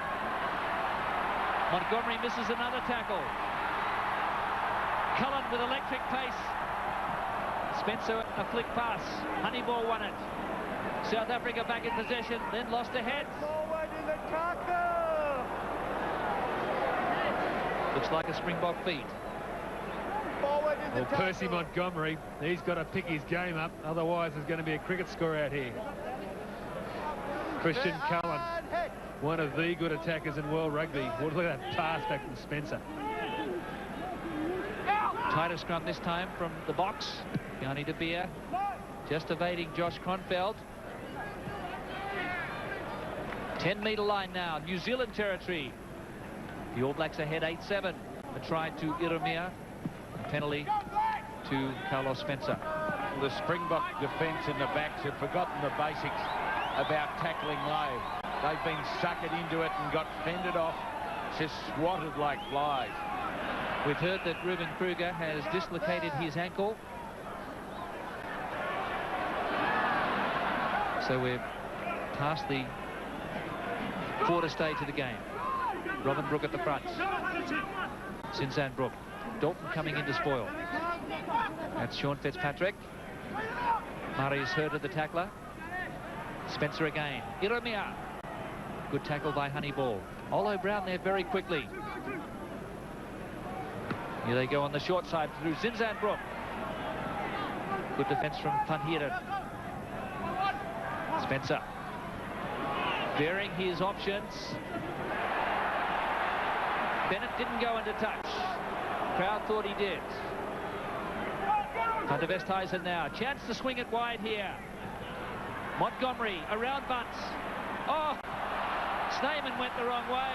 Speaker 1: Montgomery misses another tackle. Cullen with electric pace. Spencer a flick pass. Honiball won it. South Africa back in possession, then lost ahead.
Speaker 9: Forward in the tackle.
Speaker 1: Looks like a Springbok feed.
Speaker 9: Forward in the
Speaker 10: Well, Percy Montgomery, he's got to pick his game up, otherwise there's going to be a cricket score out here. Christian Cullen, one of the good attackers in world rugby. Well, look at that pass back from Spencer.
Speaker 1: Tighter scrum this time from the box. Yanni de Beer just evading Josh Kronfeld. 10-metre line now, New Zealand territory. The All Blacks ahead 8-7. A try to Ieremia. Penalty to Carlos Spencer.
Speaker 12: The Springbok defence in the backs have forgotten the basics about tackling low. They've been suckered into it and got fended off, just swatted like flies.
Speaker 1: We've heard that Reuben Kruger has dislocated his ankle. So we're past the quarter stage of the game. Robin Brook at the front. Sinzanbroek. Dalton coming in to spoil. That's Sean Fitzpatrick. Murray's hurted the tackler. Spencer again. Ieremia. Good tackle by Honiball. Olo Brown there very quickly. Here they go on the short side through Sinzanbroek. Good defence from Van Heerden. Spencer. Bearing his options. Bennett didn't go into touch. Crowd thought he did. Van der Westhuizen now. Chance to swing it wide here. Montgomery around Bunce. Oh! Snyman went the wrong way.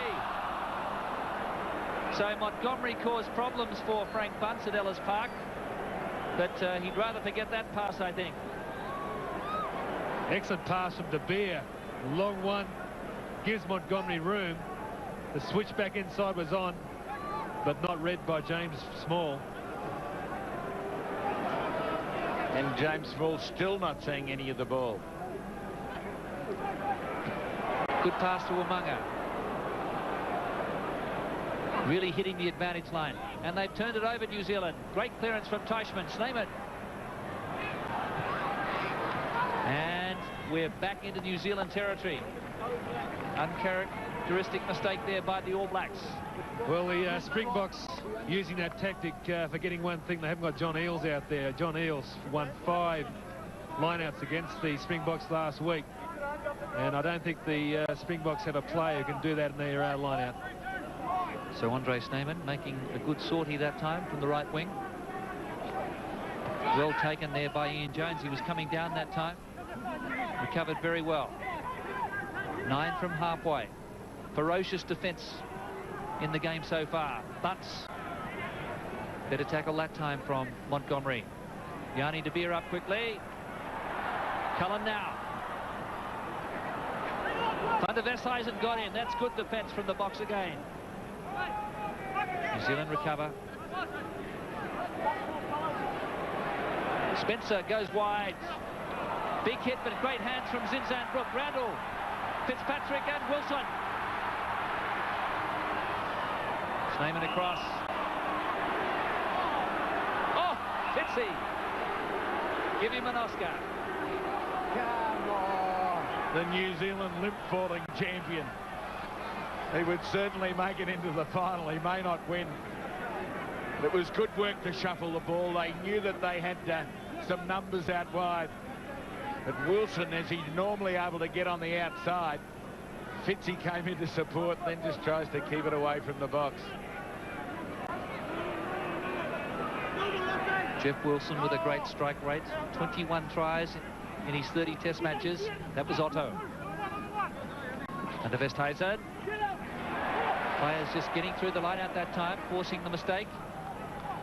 Speaker 1: So Montgomery caused problems for Frank Bunce at Ellis Park. But he'd rather forget that pass, I think.
Speaker 10: Excellent pass from de Beer. Long one. Gives Montgomery room. The switch back inside was on, but not read by James Small.
Speaker 12: And James Small still not seeing any of the ball.
Speaker 1: Good pass to Umaga. Really hitting the advantage line. And they've turned it over, New Zealand. Great clearance from Teichmann. Snyman. And we're back into New Zealand territory. Uncharacteristic mistake there by the All Blacks.
Speaker 10: Well, the Springboks using that tactic, forgetting one thing, they haven't got John Eales out there. John Eales won 5 lineouts against the Springboks last week. And I don't think the Springboks have a player who can do that in their lineout.
Speaker 1: So Andre Snyman making a good sortie that time from the right wing. Well taken there by Ian Jones. He was coming down that time. Recovered very well. 9 from halfway. Ferocious defence in the game so far. Butts. Better tackle that time from Montgomery. Yanni De Beer up quickly. Cullen now. Van der Westhuizen got in. That's good defence from the box again. New Zealand recover. Spencer goes wide. Big hit, but great hands from Zinzan-Brook. Randall, Fitzpatrick and Wilson. Snyman across. Oh, Fitzy. Give him an Oscar.
Speaker 12: Come on. The New Zealand limp falling champion. He would certainly make it into the final. He may not win. But it was good work to shuffle the ball. They knew that they had some numbers out wide. But Wilson, as he's normally able to get on the outside, Fitzy came into support, then just tries to keep it away from the box.
Speaker 1: Jeff Wilson with a great strike rate. 21 tries in his 30 test matches. That was Otto. And the Westhuizen. Players just getting through the line at that time, forcing the mistake.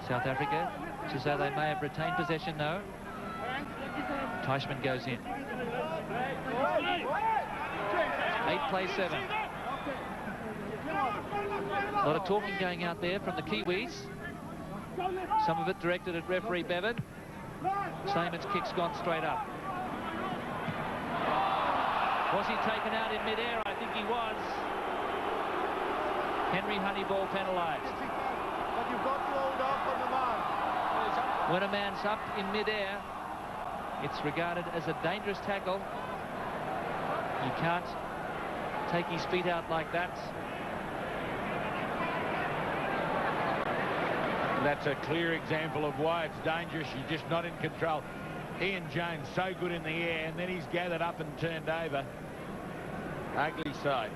Speaker 1: South Africa, it's as though they may have retained possession now. Teichmann goes in. 8 plays 7. A lot of talking going out there from the Kiwis. Some of it directed at referee Bevan. Snyman's kick's gone straight up. Was he taken out in mid-air? I think he was. Henry Honiball penalised.
Speaker 9: But you've got to hold up on the man.
Speaker 1: When a man's up in mid-air, it's regarded as a dangerous tackle. You can't take his feet out like that.
Speaker 12: That's a clear example of why it's dangerous. You're just not in control. Ian Jones so good in the air, and then he's gathered up and turned over. Ugly sight.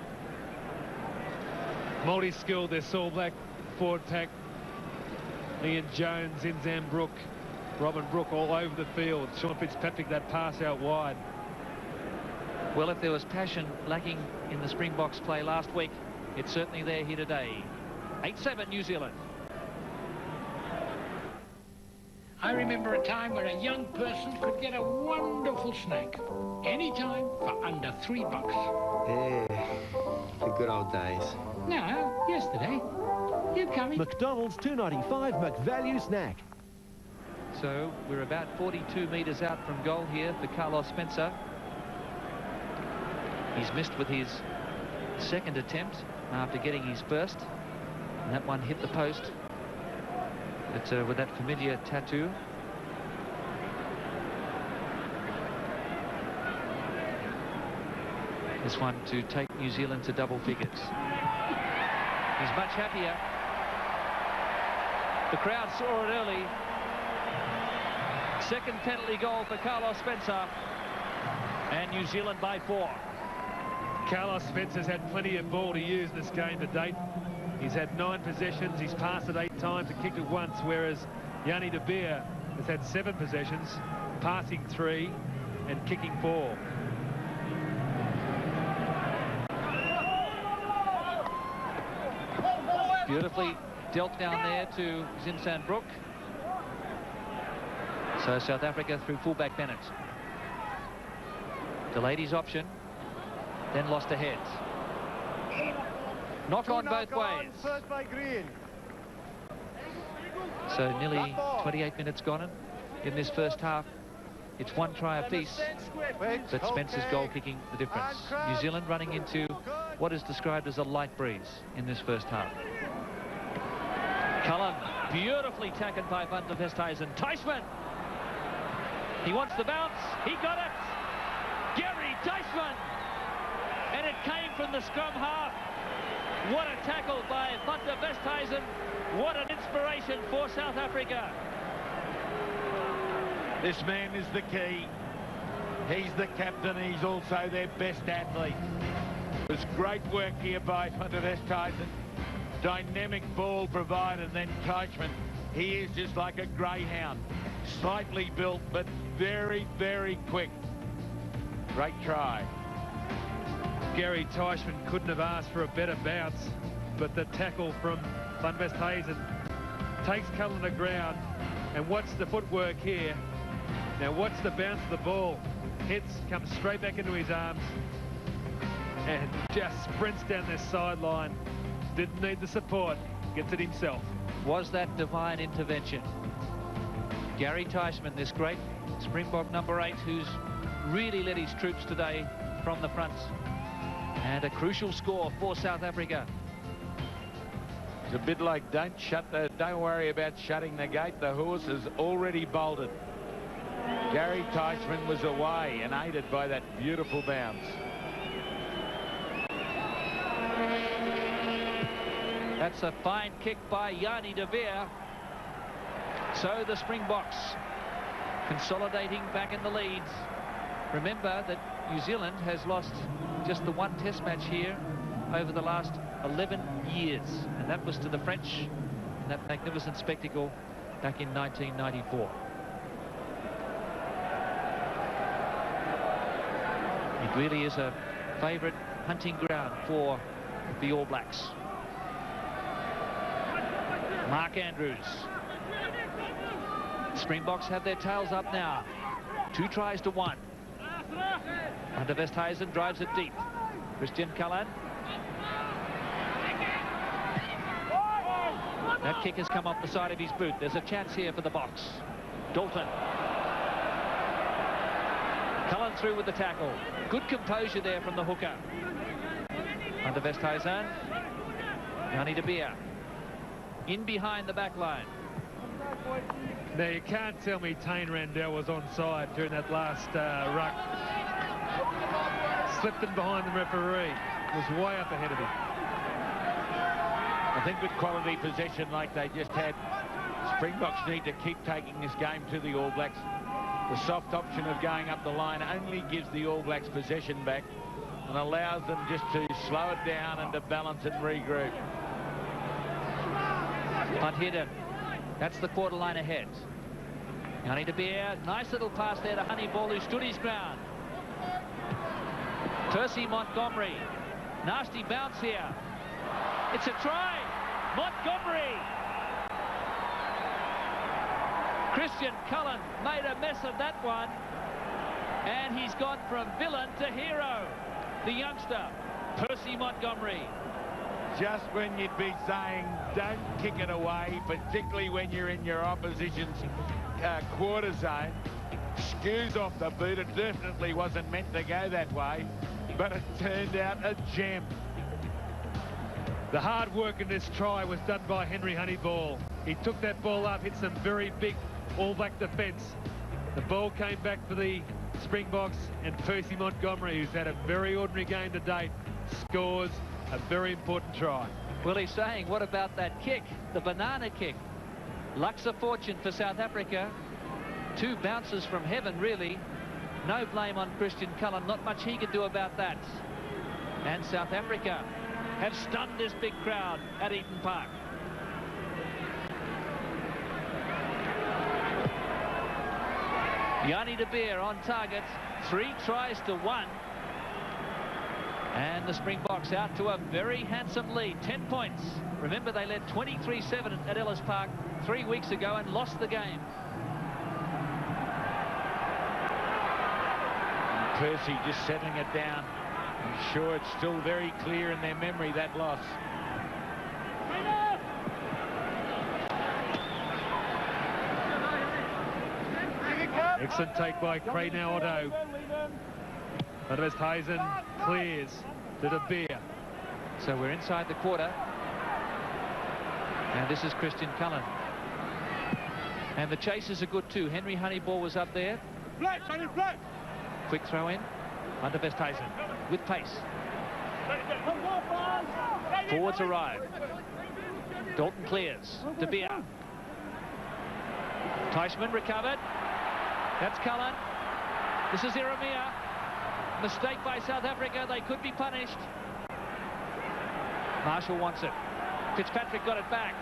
Speaker 10: Multi-skilled, this All Black forward pack. Ian Jones, Zinzan-Brook, Robin Brook all over the field. Sean Fitzpatrick, that pass out wide.
Speaker 1: Well, if there was passion lacking in the Springboks play last week, it's certainly there here today. 8-7 New Zealand.
Speaker 16: I remember a time where a young person could get a wonderful snake anytime for under $3.
Speaker 17: Yeah, the good old days.
Speaker 16: No, yesterday. You coming?
Speaker 18: McDonald's $2.95 McValue snack.
Speaker 1: So we're about 42 metres out from goal here for Carlos Spencer. He's missed with his second attempt after getting his first. And that one hit the post. But with that familiar tattoo. This one to take New Zealand to double figures. He's much happier. The crowd saw it early. Second penalty goal for Carlos Spencer. And New Zealand by 4.
Speaker 10: Carlos Spencer's had plenty of ball to use this game to date. He's had 9 possessions, he's passed it 8 times and kicked it once, whereas Yanni De Beer has had 7 possessions, passing 3 and kicking 4.
Speaker 1: Beautifully dealt down there to Zinzan-Brook. So South Africa through fullback Bennett. Delayed his option, then lost a head. Knock on both ways. So nearly 28 minutes gone in this first half. It's 1 try apiece, but Spencer's goal kicking the difference. New Zealand running into what is described as a light breeze in this first half. Cullen, beautifully tackled by Van der Westhuizen. Teichmann, he wants the bounce, he got it. Gary Teichmann, And it came from the scrum half. What a tackle by Westhuizen. What an inspiration for South Africa.
Speaker 12: This man is the key. He's the captain. He's also their best athlete. It was great work here by Westhuizen. Dynamic ball provided, and then Teichmann. He is just like a greyhound. Slightly built, but very, very quick. Great try.
Speaker 10: Gary Teichmann couldn't have asked for a better bounce, but the tackle from Westhuizen takes Cullen to ground. And what's the footwork here? Now, what's the bounce of the ball? Hits, comes straight back into his arms, and just sprints down this sideline. Didn't need the support, gets it himself.
Speaker 1: Was that divine intervention? Gary Teichmann, this great Springbok number 8, who's really led his troops today from the front. And a crucial score for South Africa.
Speaker 12: It's a bit like don't worry about shutting the gate. The horse has already bolted. Gary Teichmann was away and aided by that beautiful bounce.
Speaker 1: That's a fine kick by Yanni de Beer. So the Springboks consolidating back in the leads. Remember that New Zealand has lost just the one test match here over the last 11 years, and that was to the French in that magnificent spectacle back in 1994. It really is a favourite hunting ground for the All Blacks. Mark Andrews. Springboks have their tails up now. 2 tries to 1. Westhuizen drives it deep. Christian Cullen. That kick has come off the side of his boot. There's a chance here for the Boks. Dalton. Cullen through with the tackle. Good composure there from the hooker. Westhuizen. Yanni de Beer. In behind the back line.
Speaker 10: Now, you can't tell me Randall was onside during that last ruck. Slipped in behind the referee. Was way up ahead of him.
Speaker 12: I think with quality possession like they just had, Springboks need to keep taking this game to the All Blacks. The soft option of going up the line only gives the All Blacks possession back and allows them just to slow it down and to balance and regroup.
Speaker 1: Punt hidden. That's the quarter line ahead. Yanni de Beer, nice little pass there to Honiball, who stood his ground. Percy Montgomery, nasty bounce here. It's a try. Montgomery. Christian Cullen made a mess of that one, and he's gone from villain to hero. The youngster, Percy Montgomery.
Speaker 12: Just when you'd be saying don't kick it away, particularly when you're in your opposition's quarter zone, skews off the boot. It definitely wasn't meant to go that way, but it turned out a gem.
Speaker 10: The hard work in this try was done by Henry Honiball. He took that ball up, hit some very big All Black defence. The ball came back for the Springboks, and Percy Montgomery, who's had a very ordinary game to date, scores a very important try.
Speaker 1: Well, he's saying, what about that kick, the banana kick? Luck's a fortune for South Africa. 2 bounces from heaven, really. No blame on Christian Cullen. Not much he could do about that. And South Africa have stunned this big crowd at Eden Park. Yanni de Beer on target. 3 tries to 1. And the Springboks out to a very handsome lead, 10 points. Remember, they led 23-7 at Ellis Park 3 weeks ago and lost the game.
Speaker 12: Percy just settling it down. I'm sure it's still very clear in their memory, that loss.
Speaker 10: Excellent take by Craynell Otto. Westhuizen clears to de Beer.
Speaker 1: So we're inside the quarter. And this is Christian Cullen. And the chasers are good too. Henry Honiball was up there. Quick throw in. Westhuizen with pace. Forwards arrive. Dalton clears. De Beer. Teichmann recovered. That's Cullen. This is Ieremia. Mistake by South Africa. They could be punished. Marshall wants it. Fitzpatrick got it back.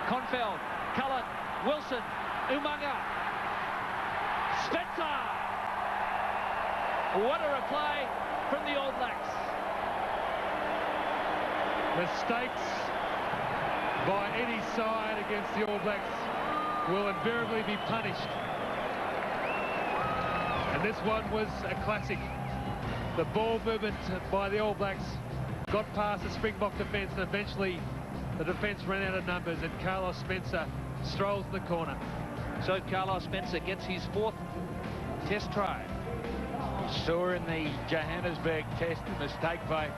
Speaker 1: Confeld. Cullen. Wilson. Umaga. Spencer. What a replay from the All Blacks.
Speaker 10: Mistakes by any side against the All Blacks will invariably be punished. And this one was a classic. The ball movement by the All Blacks got past the Springbok defence, and eventually the defence ran out of numbers, and Carlos Spencer strolls in the corner.
Speaker 1: So Carlos Spencer gets his 4th test try.
Speaker 12: Saw in the Johannesburg test a mistake by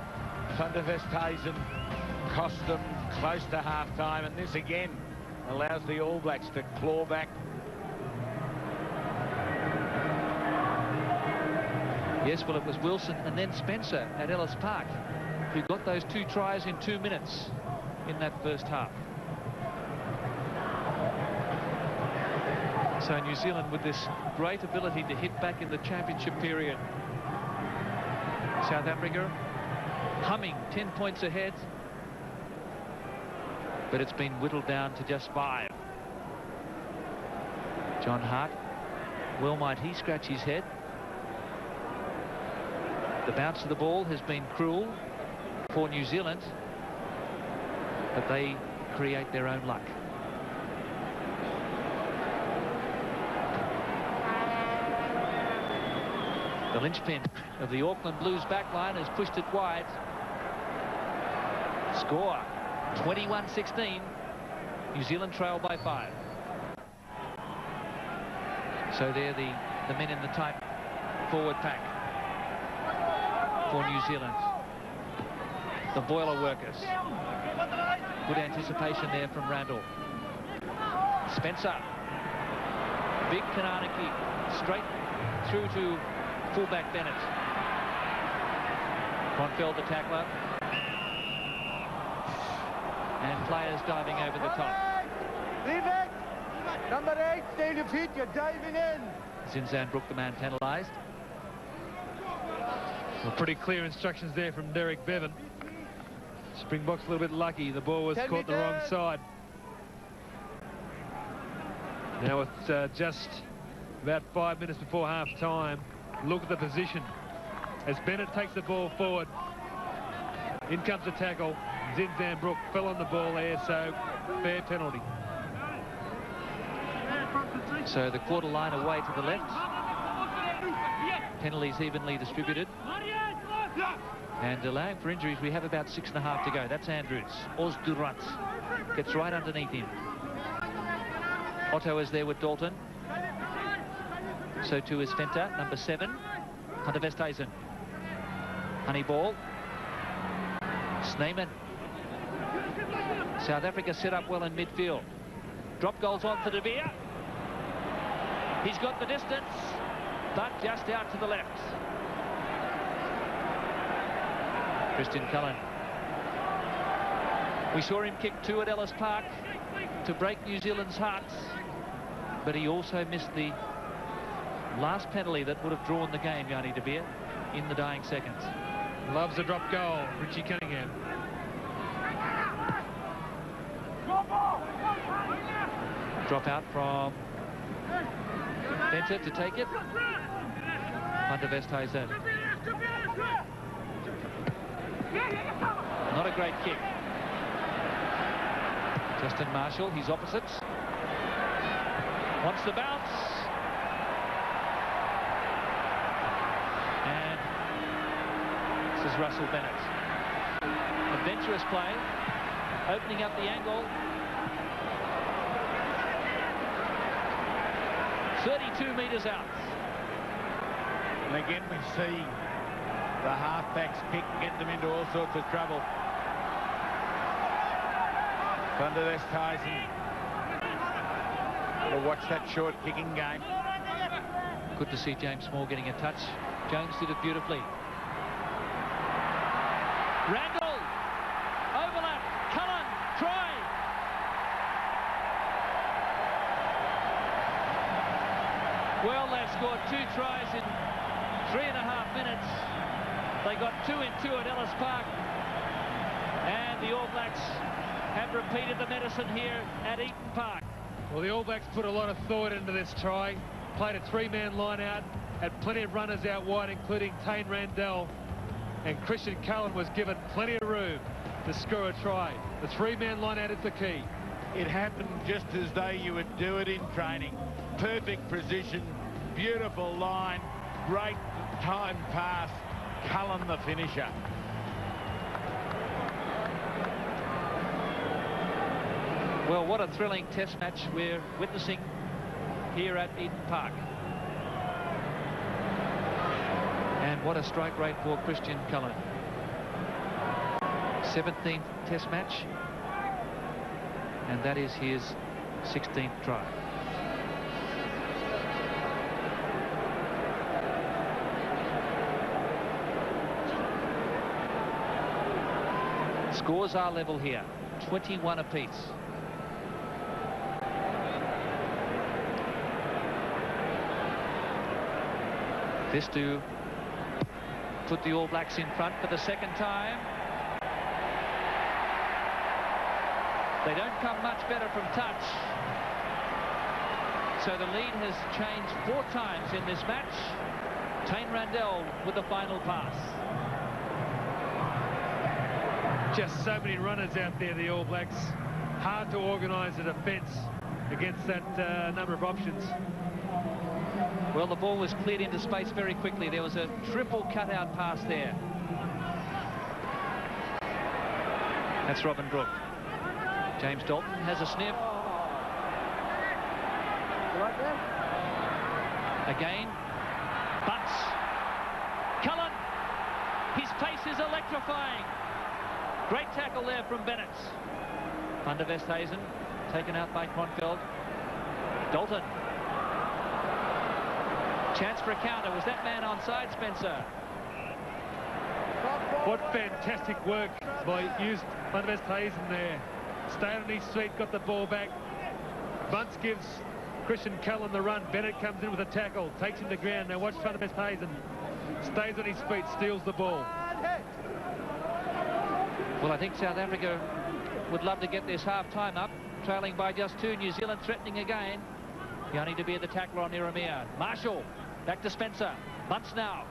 Speaker 12: Van der Westhuizen cost them close to half-time, and this again allows the All Blacks to claw back.
Speaker 1: Yes, well, it was Wilson and then Spencer at Ellis Park who got those 2 tries in 2 minutes in that first half. So New Zealand with this great ability to hit back in the championship period. South Africa humming 10 points ahead, but it's been whittled down to just 5. John Hart, well might he scratch his head. The bounce of the ball has been cruel for New Zealand, but they create their own luck. The linchpin of the Auckland Blues backline has pushed it wide. Score 21-16. New Zealand trail by 5. So they're the men in the tight forward pack for New Zealand. The boiler workers. Good anticipation there from Randall. Spencer. Big Kananaki. Straight through to fullback Bennett. Confeld the tackler. And players diving over the top.
Speaker 9: Leave it! Number 8, stay your feet, you're diving in.
Speaker 1: Zinzan Brook, the man penalised.
Speaker 10: Well, pretty clear instructions there from Derek Bevan. Springboks a little bit lucky. The ball was caught the wrong side. Now with just about 5 minutes before half-time, look at the position. As Bennett takes the ball forward, in comes the tackle. Zinzan Brook fell on the ball there, so fair penalty.
Speaker 1: So the quarter line away to the left. Penalties evenly distributed. And allowing for injuries, we have about 6.5 to go. That's Andrews. Osdurant gets right underneath him. Otto is there with Dalton. So too is Fenter, number 7. Hunter Westhuizen. Honiball. Sneeman. South Africa set up well in midfield. Drop goals on for De Beer. He's got the distance, but just out to the left. Christian Cullen. We saw him kick 2 at Ellis Park to break New Zealand's hearts, but he also missed the last penalty that would have drawn the game, Yanni De Beer, in the dying seconds.
Speaker 10: Loves a drop goal, Richie Cunningham.
Speaker 1: Drop out from Venter to take it. Van der Westhuizen. Not a great kick. Justin Marshall, his opposites. Wants the bounce. And this is Russell Bennett. Adventurous play. Opening up the angle. 32 metres out.
Speaker 12: And again we see the halfbacks kick, get them into all sorts of trouble. Van der Westhuizen. We'll watch that short kicking game.
Speaker 1: Good to see James Small getting a touch. Jones did it beautifully. Randall, overlap, Cullen, try. Well, they've scored 2 tries in 3.5 minutes. They got 2 in 2 at Ellis Park. And the All Blacks have repeated the medicine here at Eaton Park.
Speaker 10: Well, the All Blacks put a lot of thought into this try. Played a 3-man line out. Had plenty of runners out wide, including Teichmann, Randall. And Christian Cullen was given plenty of room to score a try. The 3-man line out is the key.
Speaker 12: It happened just as though you would do it in training. Perfect position, beautiful line, great time pass. Cullen the finisher.
Speaker 1: Well, what a thrilling test match we're witnessing here at Eaton Park. And what a strike rate for Christian Cullen. 17th test match. And that is his 16th try. Scores are level here, 21 apiece. This to put the All Blacks in front for the second time. They don't come much better from touch. So the lead has changed 4 times in this match. Teichmann Randall with the final pass.
Speaker 10: Just so many runners out there, the All Blacks. Hard to organise a defence against that number of options.
Speaker 1: Well, the ball was cleared into space very quickly. There was a triple cutout pass there. That's Robin Brooke. James Dalton has a sniff.
Speaker 9: Right there.
Speaker 1: Again. Butts. Cullen. His pace is electrifying. Great tackle there from Bennett. Van der Westhuizen taken out by Kronfeld. Dalton. Chance for a counter. Was that man onside, Spencer?
Speaker 10: What fantastic work by Van der Westhuizen there. Stayed on his feet, got the ball back. Bunce gives Christian Cullen the run. Bennett comes in with a tackle, takes him to ground. Now watch Van der Westhuizen. Stays on his feet, steals the ball.
Speaker 1: Well, I think South Africa would love to get this half-time up, trailing by just 2. New Zealand threatening again. Yanni to be the tackler on Ieremia. Marshall, back to Spencer. Bunce now.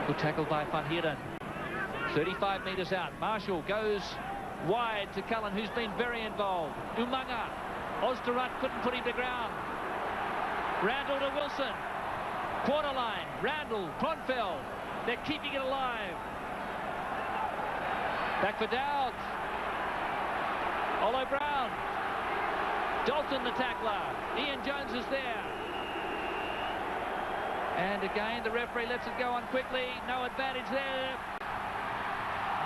Speaker 1: Good tackle by Van Heerden. 35 metres out. Marshall goes wide to Cullen, who's been very involved. Umaga. Osterrut couldn't put him to ground. Randall to Wilson. Quarter line. Randall, Kronfeld. They're keeping it alive. Back for Dowd. Olo Brown. Dalton the tackler. Ian Jones is there. And again, the referee lets it go on quickly. No advantage there.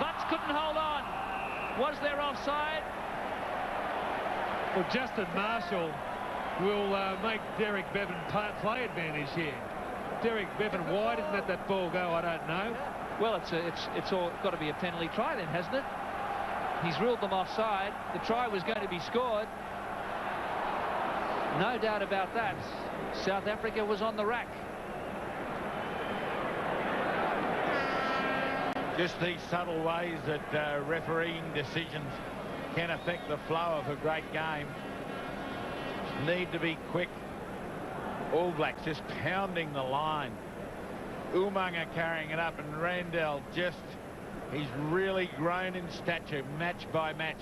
Speaker 1: Butts couldn't hold on. Was there offside?
Speaker 10: Well, Justin Marshall will make Derek Bevan play advantage here. Derek Bevan, why didn't let that ball go? I don't know.
Speaker 1: Well, it's all got to be a penalty try then, hasn't it? He's ruled them offside. The try was going to be scored. No doubt about that. South Africa was on the rack.
Speaker 12: Just these subtle ways that refereeing decisions can affect the flow of a great game. Need to be quick. All Blacks just pounding the line. Umaga carrying it up, and Randall just, he's really grown in stature match by match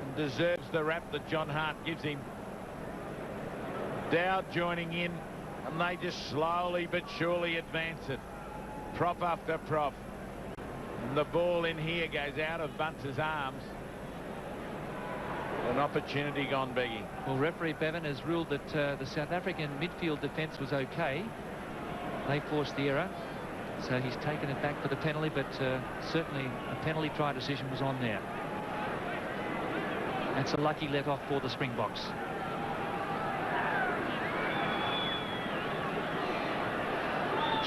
Speaker 12: and deserves the rap that John Hart gives him. Dowd joining in, and they just slowly but surely advance it. Prop after prop. And the ball in here goes out of Bunce's arms. An opportunity gone begging.
Speaker 1: Well, referee Bevan has ruled that the South African midfield defence was okay. They forced the error, so he's taken it back for the penalty, but certainly a penalty try decision was on there. That's a lucky let-off for the Springboks.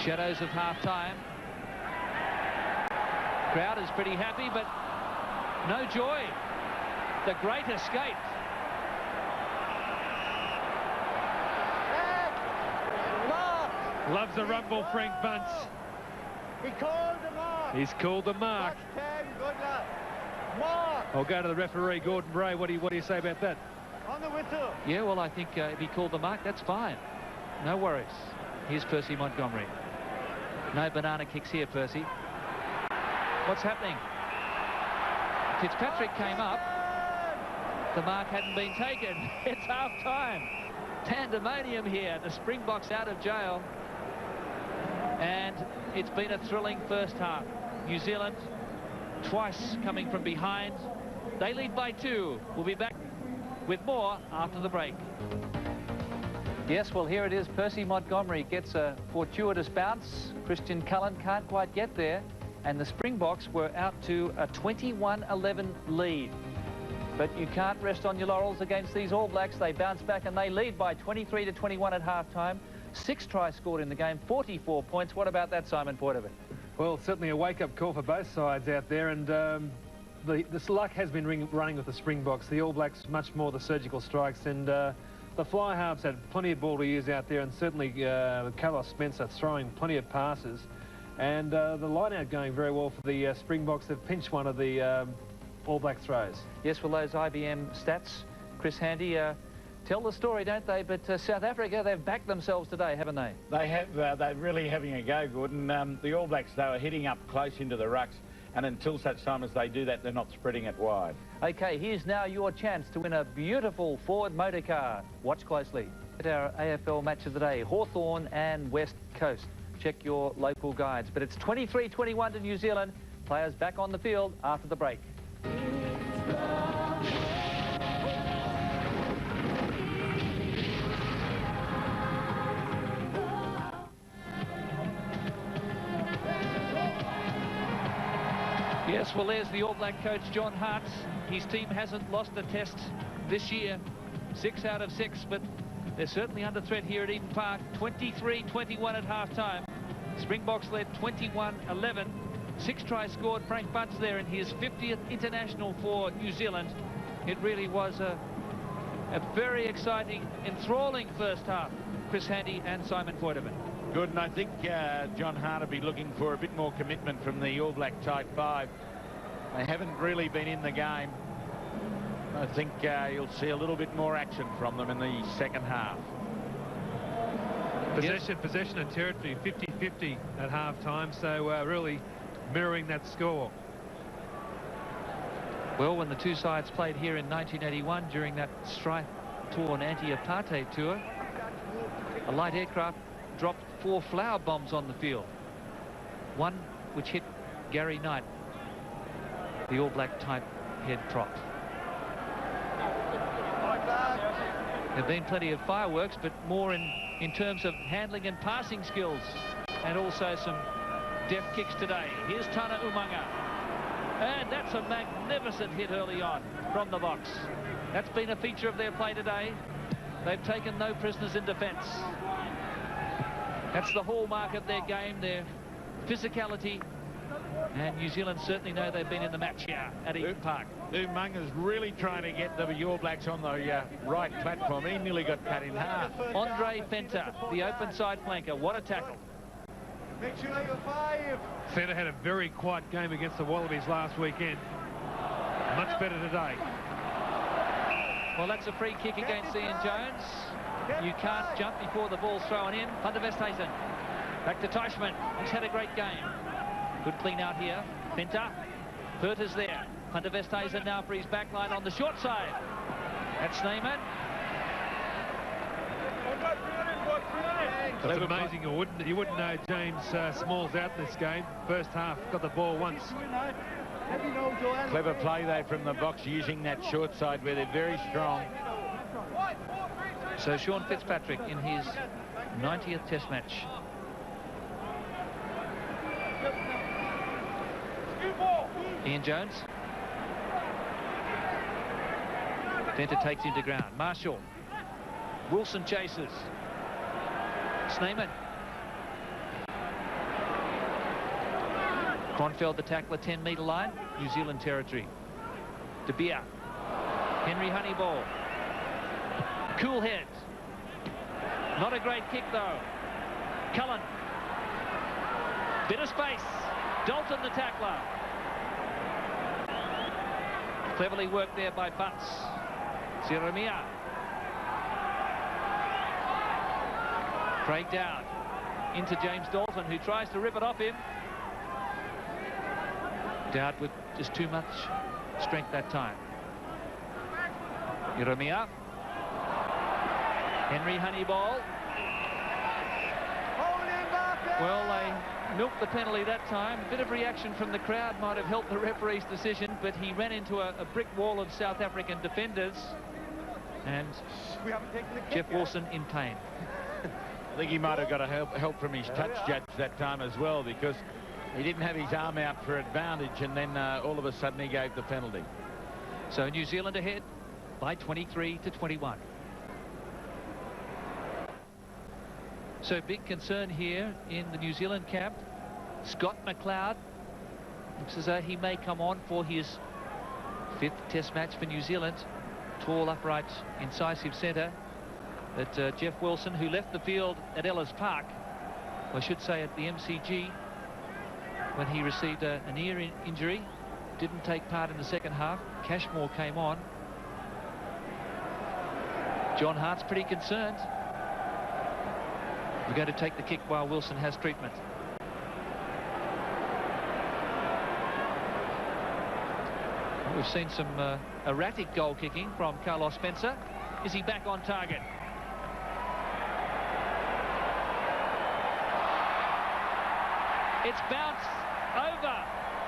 Speaker 1: Shadows of half-time. Crowd is pretty happy, but no joy. The great escape.
Speaker 10: Loves the rumble, Frank Bunce.
Speaker 9: He called the mark.
Speaker 10: He's called the mark.
Speaker 9: Good luck. Mark.
Speaker 10: I'll go to the referee, Gordon Bray. What do you say about that?
Speaker 9: On the whistle.
Speaker 1: Yeah, well, I think if he called the mark, that's fine. No worries. Here's Percy Montgomery. No banana kicks here, Percy. What's happening? Fitzpatrick came up. The mark hadn't been taken. It's half-time. Pandemonium here. The Springboks out of jail. And it's been a thrilling first half. New Zealand twice coming from behind. They lead by 2. We'll be back with more after the break. Yes, well, here it is. Percy Montgomery gets a fortuitous bounce. Christian Cullen can't quite get there. And the Springboks were out to a 21-11 lead. But you can't rest on your laurels against these All Blacks. They bounce back and they lead by 23-21 at half-time. 6 tries scored in the game, 44 points. What about that, Simon Porterman?
Speaker 3: Well, certainly a wake-up call for both sides out there, and this luck has been running with the Springboks. The All Blacks much more the surgical strikes, and the fly halves had plenty of ball to use out there, and certainly Carlos Spencer throwing plenty of passes, and the line-out going very well for the Springboks. They've pinched one of the All Black throws.
Speaker 1: Yes, well, those IBM stats, Chris Handy, tell the story, don't they? But South Africa, they've backed themselves today, haven't they?
Speaker 4: They have. They're really having a go, Gordon. The All Blacks, they were hitting up close into the rucks, and until such time as they do that, they're not spreading it wide.
Speaker 1: OK, here's now your chance to win a beautiful Ford motor car. Watch closely. At our AFL match of the day, Hawthorn and West Coast. Check your local guides. But it's 23-21 to New Zealand. Players back on the field after the break. Yes, well, there's the All Black coach, John Hart. His team hasn't lost a test this year. 6 out of 6, but they're certainly under threat here at Eden Park. 23-21 at half-time. Springboks led 21-11. 6 tries scored. Frank Bunce there in his 50th international for New Zealand. It really was a very exciting, enthralling first half. Chris Handy and Simon Porterman.
Speaker 12: Good, and I think John Hart will be looking for a bit more commitment from the All Black tight 5. They haven't really been in the game. I think you'll see a little bit more action from them in the second half.
Speaker 10: Possession and territory, 50-50 at half-time, so really mirroring that score.
Speaker 1: Well, when the two sides played here in 1981 during that strife-torn anti-apartheid tour, a light aircraft dropped 4 flower bombs on the field. One which hit Gary Knight, the All Black type head prop. There have been plenty of fireworks, but more in terms of handling and passing skills, and also some deft kicks today. Here's Tana Umaga, and that's a magnificent hit early on from the box. That's been a feature of their play today. They've taken no prisoners in defence. That's the hallmark of their game, their physicality. And New Zealand certainly know they've been in the match here at Eden Park.
Speaker 12: Umanga's really trying to get the All Blacks on the right platform. He nearly got cut in half.
Speaker 1: Andre Fenter, the open side flanker. What a tackle.
Speaker 9: Make sure you're 5.
Speaker 10: Fenter had a very quiet game against the Wallabies last weekend. Much better today.
Speaker 1: Well, that's a free kick against Ian Jones. You can't jump before the ball's thrown in. Van der Westhuizen. Back to Teichmann. He's had a great game. Good clean out here. Fenter. Hurter's there. Van der Westhuizen now for his back line on the short side. That's Snyman.
Speaker 10: It's amazing. You wouldn't know James Small's out in this game. First half, got the ball once.
Speaker 12: Clever play though from the box, using that short side where they're very strong.
Speaker 1: So Sean Fitzpatrick in his 90th test match. Ian Jones. Fenter takes him to ground. Marshall. Wilson chases. Snyman. Kronfeld, the tackler, 10-metre line, New Zealand territory. De Beer. Henry Honiball. Cool head. Not a great kick, though. Cullen. Bit of space. Dalton, the tackler. Cleverly worked there by Butts. Ieremia. Craig Dowd into James Dalton, who tries to rip it off him. Dowd with just too much strength that time. Ieremia. Henry Honiball. Well, they milked the penalty that time. A bit of reaction from the crowd might have helped the referee's decision, but he ran into a brick wall of South African defenders, and Jeff Wilson in pain.
Speaker 12: I think he might have got a help from his touch judge that time as well, because he didn't have his arm out for advantage, and then all of a sudden he gave the penalty.
Speaker 1: So New Zealand ahead by 23-21. So big concern here in the New Zealand camp. Scott McLeod looks as though he may come on for his 5th test match for New Zealand. Tall, upright, incisive centre. But Jeff Wilson, who left the field at Ellis Park, I should say at the MCG, when he received an ear injury, didn't take part in the second half. Cashmore came on. John Hart's pretty concerned. We're going to take the kick while Wilson has treatment. Well, we've seen some erratic goal kicking from Carlos Spencer. Is he back on target? It's bounced over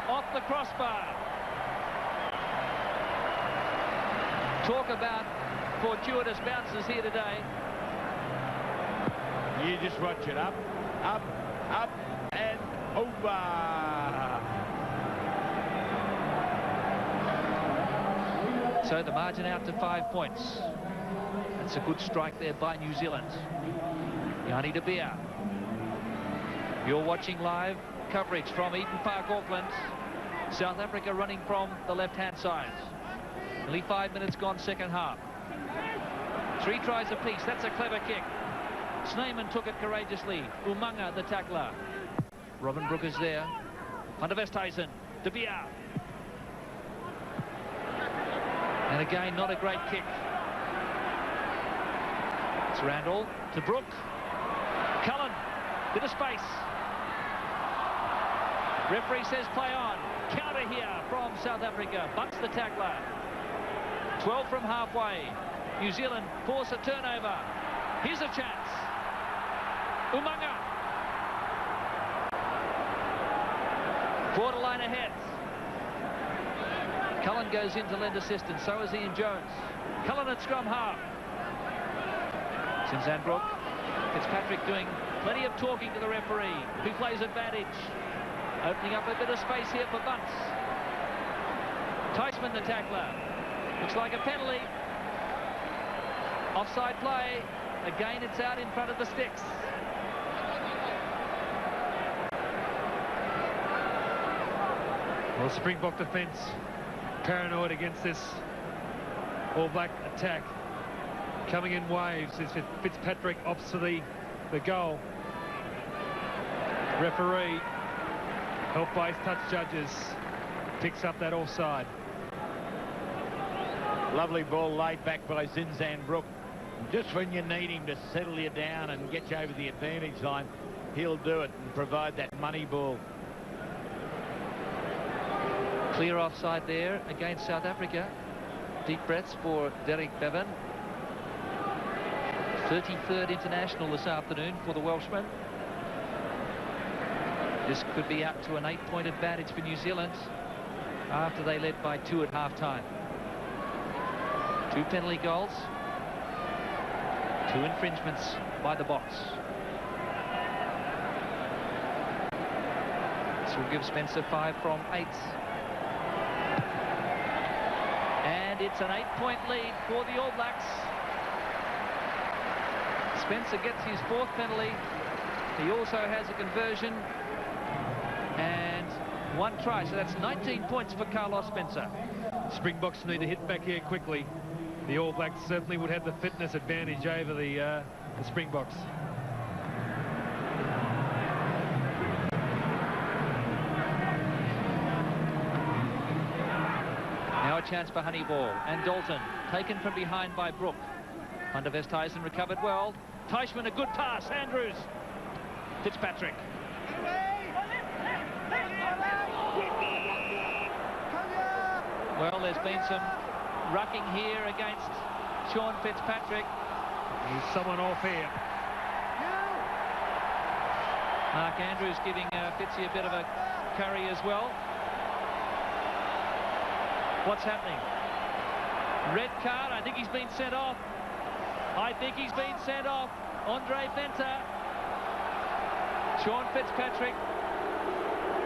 Speaker 1: off the crossbar. Talk about fortuitous bounces here today.
Speaker 12: You just watch it. Up, up, up, and over.
Speaker 1: So the margin out to 5 points. That's a good strike there by New Zealand. Yanni de Beer. You're watching live coverage from Eden Park, Auckland. South Africa running from the left-hand side. Only 5 minutes gone, second half. 3 tries apiece. That's a clever kick. Snyman took it courageously. Umaga, the tackler. Robin Brook is there. Van der Westhuizen. De Beer. And again, not a great kick. It's Randall to Brook. Cullen. Bit of space. Referee says play on. Counter here from South Africa. Butts the tackler. 12 from halfway. New Zealand force a turnover. Here's a chance. Umaga. Borderline ahead. Cullen goes in to lend assistance. So is Ian Jones. Cullen at scrum half. Sinzan Brook. Fitzpatrick doing plenty of talking to the referee, who plays advantage. Opening up a bit of space here for Butts. Teichmann, the tackler. Looks like a penalty. Offside play. Again, it's out in front of the sticks.
Speaker 10: Well, Springbok defence paranoid against this All Black attack. Coming in waves. It's Fitzpatrick opposite the goal. Referee, helped by his touch judges, picks up that offside.
Speaker 12: Lovely ball laid back by Sinzan Brook. Just when you need him to settle you down and get you over the advantage line, he'll do it and provide that money ball.
Speaker 1: Clear offside there against South Africa. Deep breaths for Derek Bevan. 33rd international this afternoon for the Welshman. This could be up to an 8-point advantage for New Zealand after they led by 2 at half-time. 2 penalty goals. 2 infringements by the box. This will give Spencer 5 from 8. And it's an 8-point lead for the All Blacks. Spencer gets his 4th penalty. He also has a conversion. And 1 try, so that's 19 points for Carlos Spencer.
Speaker 10: Springboks need to hit back here quickly. The All Blacks certainly would have the fitness advantage over the Springboks.
Speaker 1: Now a chance for Honiball and Dalton, taken from behind by Brook. Under Westhuizen recovered well. Teichmann, a good pass. Andrews. Fitzpatrick. Well, there's been some rucking here against Sean Fitzpatrick.
Speaker 10: There's someone off here.
Speaker 1: Mark Andrews giving Fitzy a bit of a curry as well. What's happening? Red card. I think he's been sent off. Andre Venter. Sean Fitzpatrick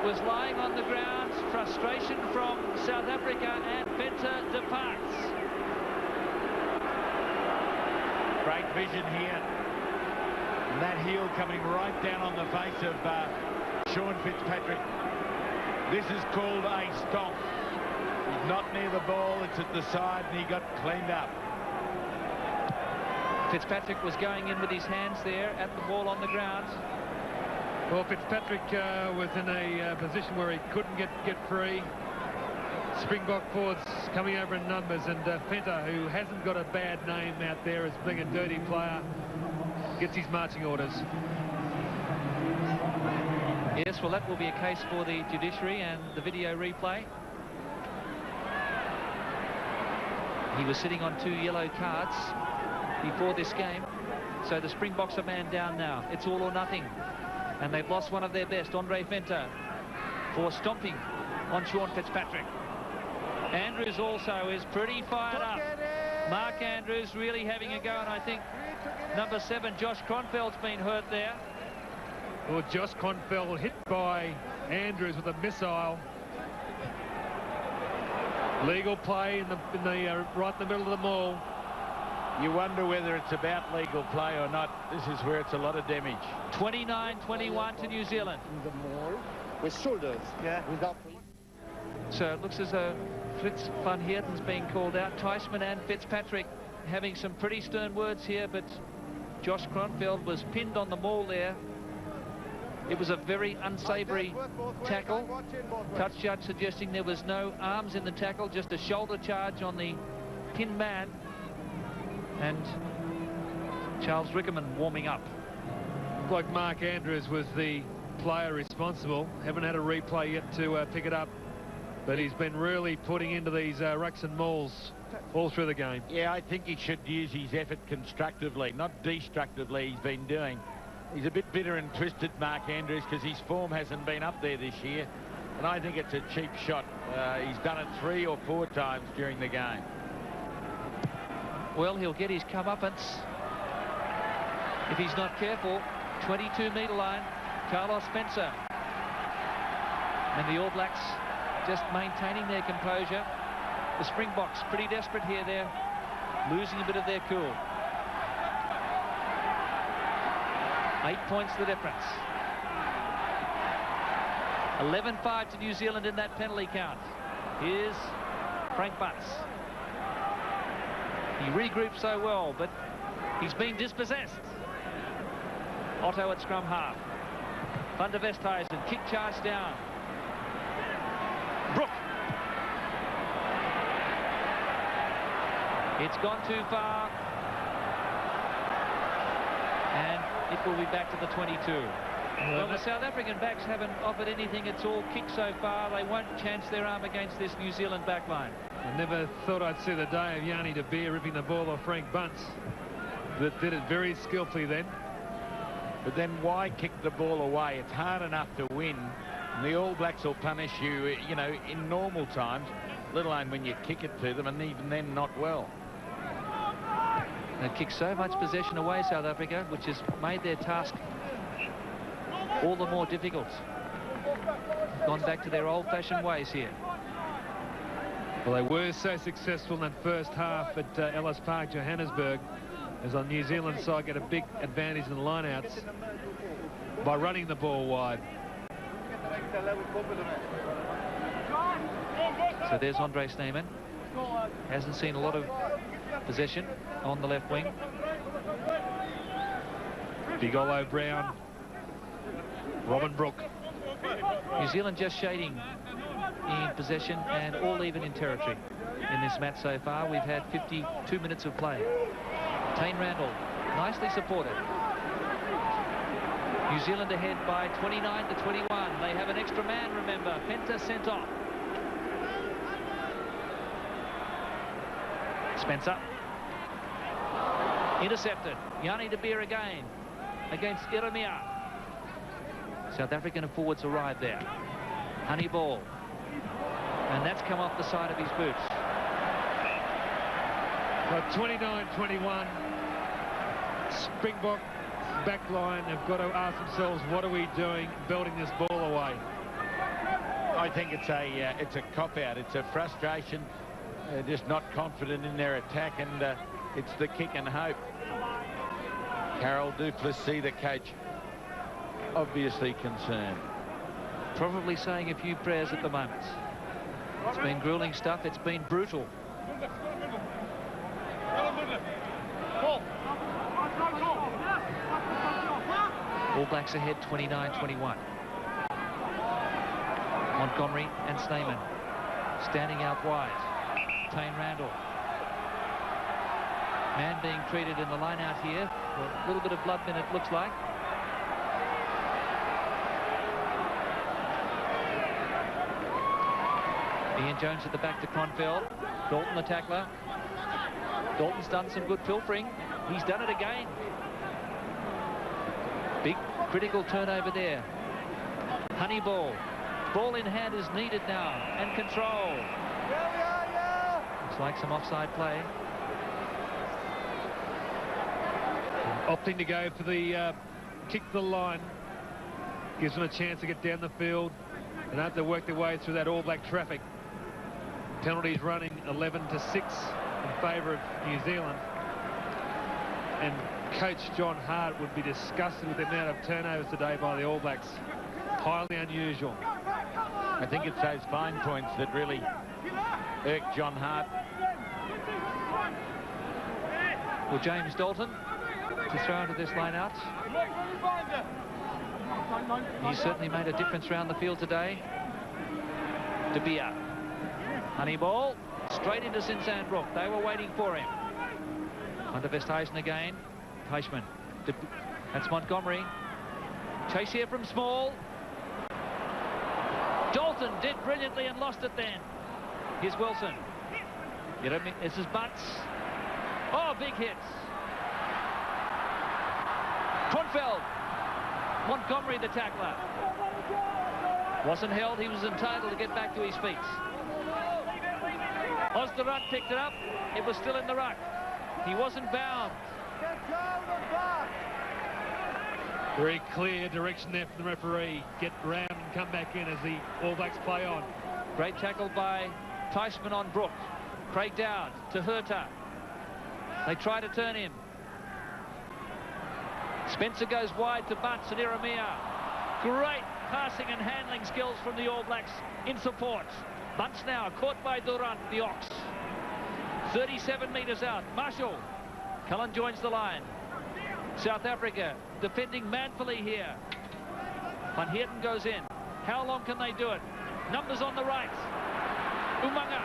Speaker 1: was lying on the ground. Frustration from South Africa, and Venter departs.
Speaker 12: Great vision here. And that heel coming right down on the face of Sean Fitzpatrick. This is called a stomp. He's not near the ball, it's at the side, and he got cleaned up.
Speaker 1: Fitzpatrick was going in with his hands there at the ball on the ground.
Speaker 10: Well, Fitzpatrick was in a position where he couldn't get free. Springbok forwards coming over in numbers, and Venter, who hasn't got a bad name out there as being a dirty player, gets his marching orders.
Speaker 1: Yes, well, that will be a case for the judiciary and the video replay. He was sitting on 2 yellow cards before this game, so the Springboks are man down now. It's all or nothing, and they've lost one of their best, Andre Venter, for stomping on Sean Fitzpatrick. Andrews also is pretty fired up. Mark Andrews really having a go, and I think number 7, Josh Kronfeld's been hurt there.
Speaker 10: Well, Josh Kronfeld hit by Andrews with a missile. Legal play in the right in the middle of the maul.
Speaker 12: You wonder whether it's about legal play or not. This is where it's a lot of damage.
Speaker 1: 29-21 to New Zealand.
Speaker 19: The maul with shoulders, without.
Speaker 1: So it looks as though Fritz van Heerden's being called out. Teichmann and Fitzpatrick having some pretty stern words here, but Josh Kronfeld was pinned on the maul there. It was a very unsavoury tackle. Touch judge suggesting there was no arms in the tackle, just a shoulder charge on the pinned man. And Charles Rickerman warming up.
Speaker 10: Looked like Mark Andrews was the player responsible. Haven't had a replay yet to pick it up, but he's been really putting into these rucks and mauls all through the game.
Speaker 12: Yeah, I think he should use his effort constructively, not destructively. He's been doing. He's a bit bitter and twisted, Mark Andrews, because his form hasn't been up there this year, and I think it's a cheap shot. He's done it 3 or 4 times during the game.
Speaker 1: Well, he'll get his comeuppance if he's not careful. 22-metre line, Carlos Spencer. And the All Blacks just maintaining their composure. The Springboks pretty desperate here. They're losing a bit of their cool. 8 points the difference. 11-5 to New Zealand in that penalty count. Here's Frank Butts. He regrouped so well, but he's been dispossessed. Otto at scrum half. Van der Westhuizen, kick charge down. Brook. It's gone too far. And it will be back to the 22. Well, the South African backs haven't offered anything at all. Kick so far, they won't chance their arm against this New Zealand backline.
Speaker 10: I never thought I'd see the day of Yanni de Beer ripping the ball off Frank Bunce. That did it very skillfully then.
Speaker 12: But then why kick the ball away? It's hard enough to win. And the All Blacks will punish you, you know, in normal times, let alone when you kick it to them, and even then not well.
Speaker 1: They've kicked so much possession away, South Africa, which has made their task all the more difficult. Gone back to their old-fashioned ways here.
Speaker 10: Well, they were so successful in that first half at Ellis Park, Johannesburg, as on New Zealand side get a big advantage in the lineouts by running the ball wide.
Speaker 1: So there's Andre Sneeman. Hasn't seen a lot of possession on the left wing.
Speaker 10: Bigolo Brown. Robin Brooke.
Speaker 1: New Zealand just shading in possession and all even in territory in this match so far. We've had 52 minutes of play. Randall, nicely supported. New Zealand ahead by 29 to 21. They have an extra man, remember. Penta sent off. Spencer. Intercepted. Yanni de Beer again against Ieremia. South African forwards arrived there. Honiball. And that's come off the side of his boots.
Speaker 10: But 29-21. Springbok back line have got to ask themselves, what are we doing belting this ball away?
Speaker 12: I think it's a cop-out. It's a frustration. Just not confident in their attack, and it's the kick and hope. Carol Duplessis, the coach, obviously concerned.
Speaker 1: Probably saying a few prayers at the moment. It's been grueling stuff. It's been brutal. All Blacks ahead 29-21. Montgomery and Sneeman standing out wide. Randall. Man being treated in the line out here. A little bit of blood in it looks like. Ian Jones at the back to Kronfeld. Dalton the tackler. Dalton's done some good pilfering. He's done it again. Big critical turnover there. Honiball. Ball in hand is needed now. And control. Looks like some offside play.
Speaker 10: Opting to go for the kick the line. Gives them a chance to get down the field and have to work their way through that All Black traffic. Penalties running 11-6 in favour of New Zealand. And coach John Hart would be disgusted with the amount of turnovers today by the All Blacks. Highly unusual.
Speaker 12: I think it's those fine points that really irk John Hart.
Speaker 1: Well, James Dalton to throw into this line out. He's certainly made a difference around the field today. De Beer. Honiball straight into Sinsanbrook. They were waiting for him. Under Westhuizen again. Teichmann. That's Montgomery. Chase here from Small. Dalton did brilliantly and lost it then. Here's Wilson. This is Butts. Oh, big hits. Kronfeld. Montgomery, the tackler. Wasn't held. He was entitled to get back to his feet. Osderud picked it up. It was still in the ruck. He wasn't bound.
Speaker 10: Very clear direction there from the referee. Get round and come back in as the All Blacks play on.
Speaker 1: Great tackle by Teichmann on Brook. Craig Dowd to Herter. They try to turn him. Spencer goes wide to Butts and Ieremia. Great passing and handling skills from the All Blacks in support. Butts now caught by Durant, the Ox. 37 metres out. Marshall. Cullen joins the line. South Africa defending manfully here. Van Heerden goes in. How long can they do it? Numbers on the right. Umaga.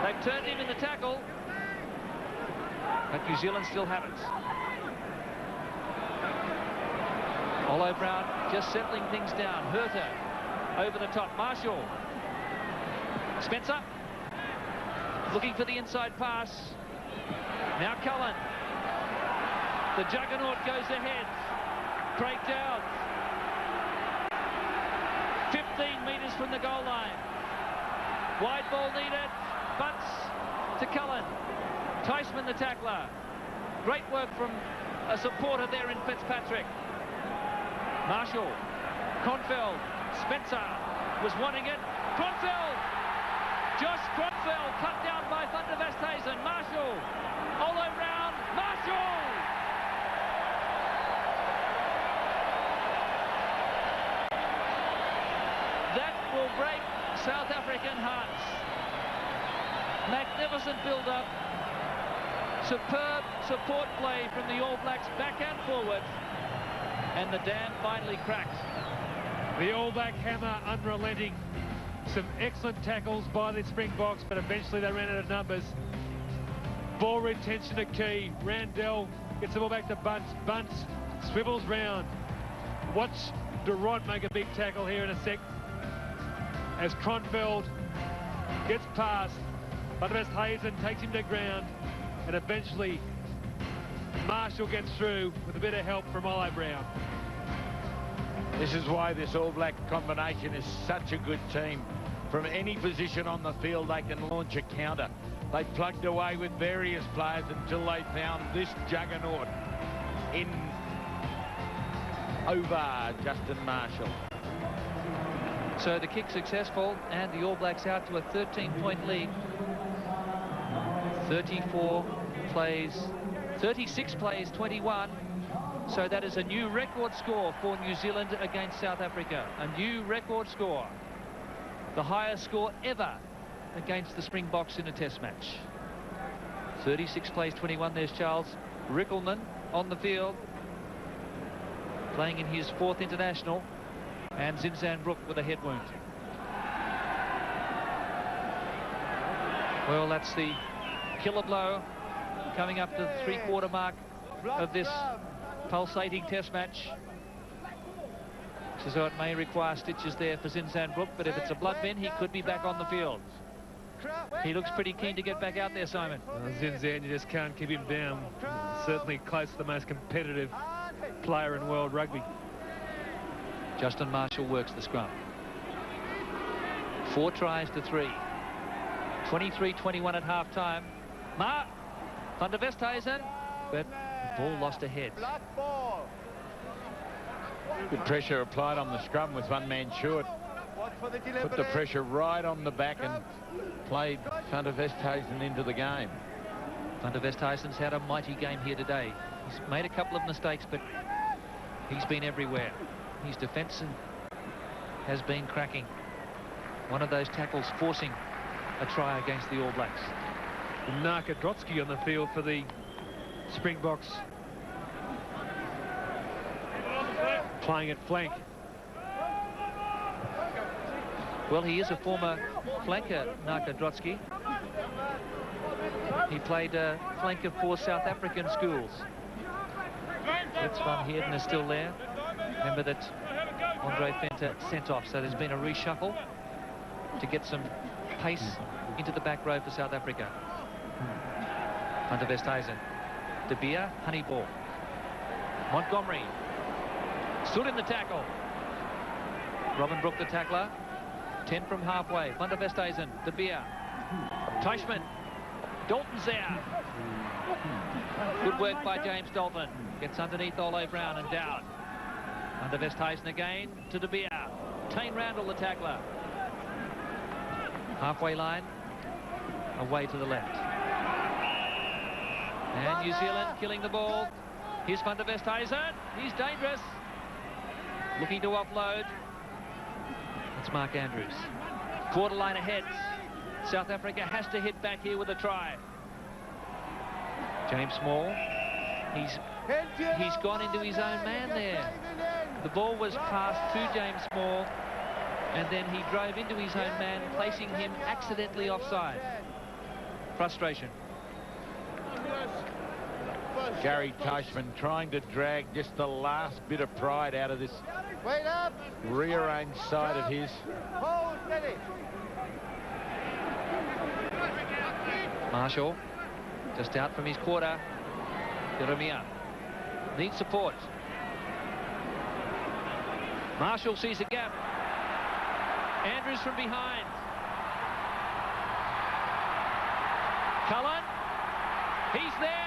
Speaker 1: They've turned him in the tackle. But New Zealand still have it. Olo Brown just settling things down. Herter over the top. Marshall. Spencer looking for the inside pass. Now Cullen. The juggernaut goes ahead. Craig Dowd. 15 metres from the goal line. Wide ball needed. Butts to Cullen. Teichmann the tackler. Great work from a supporter there in Fitzpatrick. Marshall. Kronfeld. Spencer was wanting it. Kronfeld. Josh Kronfeld cut down by Van der Westhuizen. Marshall. All around. Marshall. break South African hearts. Magnificent build-up. Superb support play from the All Blacks back and forward. And the dam finally cracked.
Speaker 10: The All Black hammer unrelenting. Some excellent tackles by the Springboks, but eventually they ran out of numbers. Ball retention a key. Randall gets the ball back to Bunce. Bunce swivels round. Watch Durant make a big tackle here in a sec. As Kronfeld gets past, Westhuizen takes him to ground, and eventually Marshall gets through with a bit of help from Ollie Brown.
Speaker 12: This is why this All Black combination is such a good team. From any position on the field, they can launch a counter. They plugged away with various players until they found this juggernaut in over Justin Marshall.
Speaker 1: So the kick successful, and the All Blacks out to a 13-point lead. 36 plays, 21. So that is a new record score for New Zealand against South Africa. A new record score. The highest score ever against the Springboks in a test match. 36 plays, 21. There's Charles Rickelman on the field, playing in his 4th international, and Zinzan Brook with a head wound. Well, that's the killer blow coming up to the 3/4 mark of this pulsating test match. So it may require stitches there for Zinzan Brook, but if it's a blood bin, he could be back on the field. He looks pretty keen to get back out there, Simon.
Speaker 10: Zinzan, you just can't keep him down. Certainly close to the most competitive player in world rugby.
Speaker 1: Justin Marshall works the scrum. 4 tries to 3. 23-21 at half-time. Van der Westhuizen, but ball lost ahead.
Speaker 12: Good pressure applied on the scrum with one man short. Put the pressure right on the back and played Van der Westhuizen into the game.
Speaker 1: Van der Westhuizen's had a mighty game here today. He's made a couple of mistakes, but he's been everywhere. His defence has been cracking. One of those tackles forcing a try against the All Blacks.
Speaker 10: Naka Drotsky on the field for the Springboks, playing at flank.
Speaker 1: Well, he is a former flanker, Naka Drotsky. He played flanker for South African schools. Fritz van Heerden is still there. Remember that Andre Venter sent off, so there's been a reshuffle to get some pace into the back row for South Africa. Van der Westhuizen. De Beer, Honiball. Montgomery stood in the tackle. Robin Brook the tackler. 10 from halfway. Van der Westhuizen, De Beer. Teichmann. Dalton's there. Good work by James Dalton. Gets underneath Ole Brown and down. Van der Westhuizen again to De Beer. Tane Randall the tackler. Halfway line. Away to the left. And New Zealand killing the ball. Here's Van der Westhuizen. He's dangerous. Looking to offload. It's Mark Andrews. Quarter line ahead. South Africa has to hit back here with a try. James Small. He's gone into his own man there. The ball was passed to James Small, and then he drove into his own man, placing him accidentally offside. Frustration.
Speaker 12: Gary Teichmann trying to drag just the last bit of pride out of this rearranged side of his.
Speaker 1: Marshall just out from his quarter. Ieremia needs support. Marshall sees a gap. Andrews from behind. Cullen. He's there.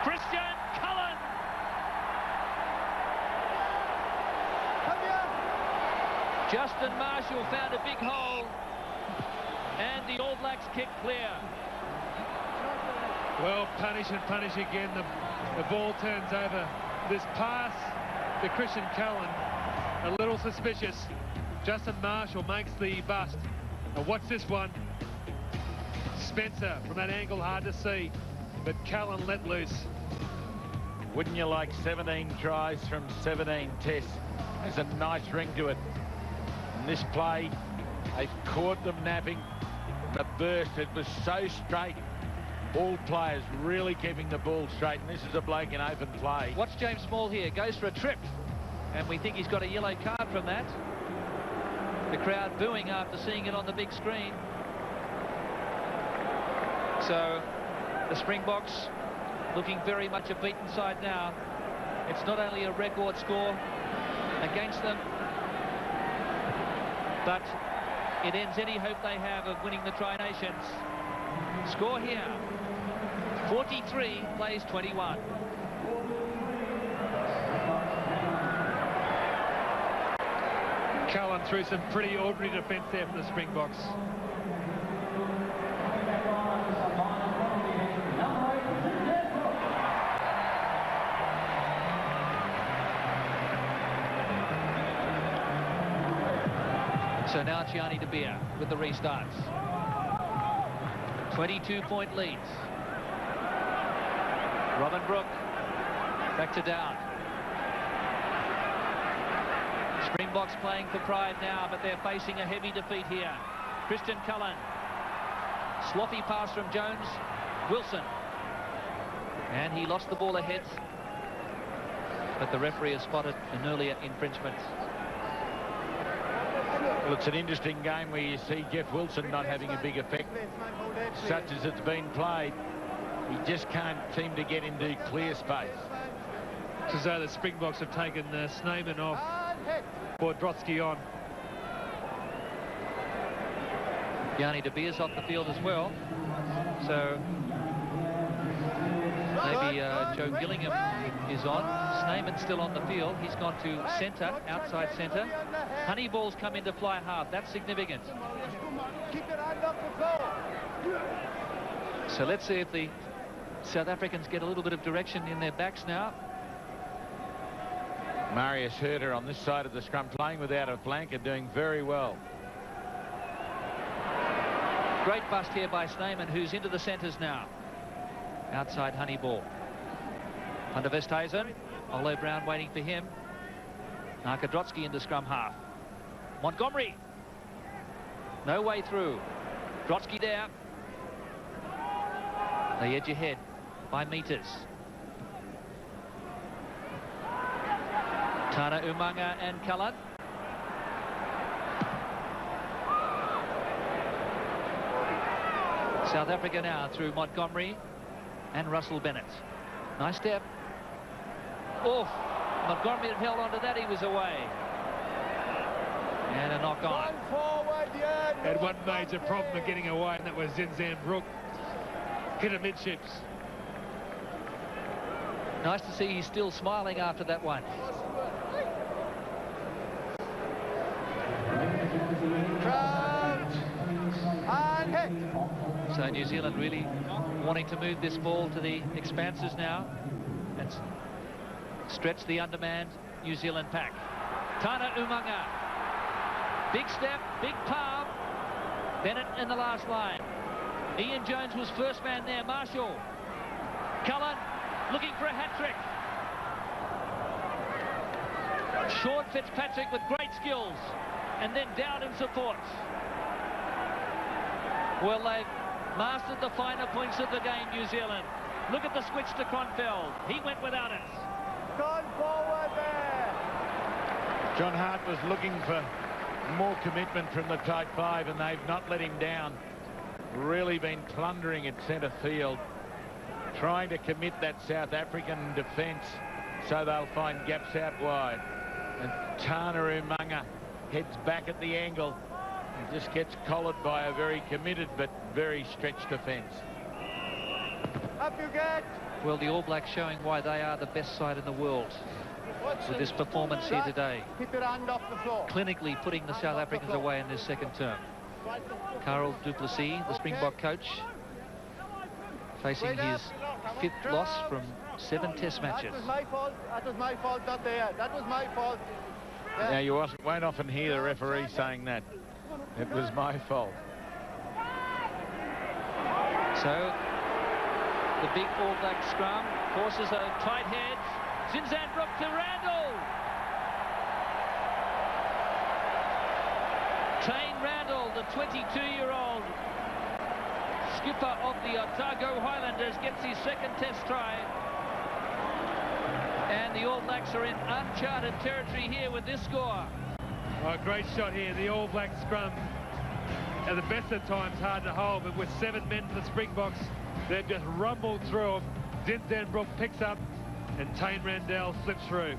Speaker 1: Christian Cullen. Justin Marshall found a big hole, and the All Blacks kick clear.
Speaker 10: Well, punish and punish again. The ball turns over. This pass to Christian Cullen, a little suspicious. Justin Marshall makes the bust. Now watch this one. Spencer from that angle, hard to see, but Cullen let loose.
Speaker 12: Wouldn't you like 17 tries from 17 tests? There's a nice ring to it. In this play, they've caught them napping. The burst, it was so straight. All players really keeping the ball straight, and this is a bloke in open play.
Speaker 1: Watch James Small here, goes for a trip, and we think he's got a yellow card from that. The crowd booing after seeing it on the big screen. So the Springboks looking very much a beaten side now. It's not only a record score against them, but it ends any hope they have of winning the Tri-Nations. Score here, 43 plays 21.
Speaker 10: Cullen through some pretty ordinary defence there for the Springboks.
Speaker 1: So now Gianni De Beer with the restarts. 22-point leads. Robin Brook back to down. Springboks playing for pride now, but they're facing a heavy defeat here. Christian Cullen. Sloppy pass from Jones. Wilson. And he lost the ball ahead. But the referee has spotted an earlier infringement.
Speaker 12: Well, it's an interesting game where you see Jeff Wilson not having a big effect, such as it's been played. He just can't seem to get into clear space.
Speaker 10: It's as though the Springboks have taken Snyman off or Drotsky on.
Speaker 1: Gianni De Beer's off the field as well. So maybe Joe Gillingham is on. Snyman's still on the field. He's gone to centre, outside centre. Honiball's come into fly half. That's significant. So let's see if the South Africans get a little bit of direction in their backs now.
Speaker 12: Marius Herter on this side of the scrum, playing without a flanker, doing very well.
Speaker 1: Great bust here by Snyman, who's into the centres now. Outside Honiball. Under Westhuizen. Olo Brown waiting for him. Narkodrotsky into scrum half. Montgomery. No way through. Drotsky there. They edge ahead by metres. Tana Umaga and Cullen. South Africa now through Montgomery and Russell Bennett. Nice step. Oof. Montgomery had held on to that, he was away. And a knock on.
Speaker 10: Had one major problem of getting away, and that was Zinzan Brook. Hit a midships.
Speaker 1: Nice to see he's still smiling after that one. So New Zealand really wanting to move this ball to the expanses now and stretch the undermanned New Zealand pack. Tana Umaga. Big step, big palm. Bennett in the last line. Ian Jones was first man there. Marshall. Cullen looking for a hat-trick. Sean Fitzpatrick with great skills. And then down in support. Well, they've mastered the finer points of the game, New Zealand. Look at the switch to Kronfeld. He went without it.
Speaker 19: Gone forward there.
Speaker 12: John Hart was looking for more commitment from the tight five, and they've not let him down. Really been plundering at centre field, trying to commit that South African defence so they'll find gaps out wide. And Tana Umaga heads back at the angle and just gets collared by a very committed but very stretched defence.
Speaker 19: Up you get.
Speaker 1: Well, the All Blacks showing why they are the best side in the world with this performance here today.
Speaker 19: Keep your hand off the floor.
Speaker 1: Clinically putting the South Africans away in this second term. Carl Duplessis, the Springbok coach, facing his 5th loss from 7 test matches.
Speaker 19: That was my fault. That was my fault, not there. That was my fault.
Speaker 12: Now, you won't often hear the referee saying that. It was my fault.
Speaker 1: So, the big All Black scrum forces a tight head. Zinzanbrook to Randall. Tane Randall, the 22-year-old skipper of the Otago Highlanders, gets his second test try. And the All Blacks are in uncharted territory here with this score.
Speaker 10: Oh, great shot here. The All Black scrum, at the best of times, hard to hold, but with 7 men for the Springboks, they've just rumbled through them. Zinzanbrook picks up, and Tane Randall slips through.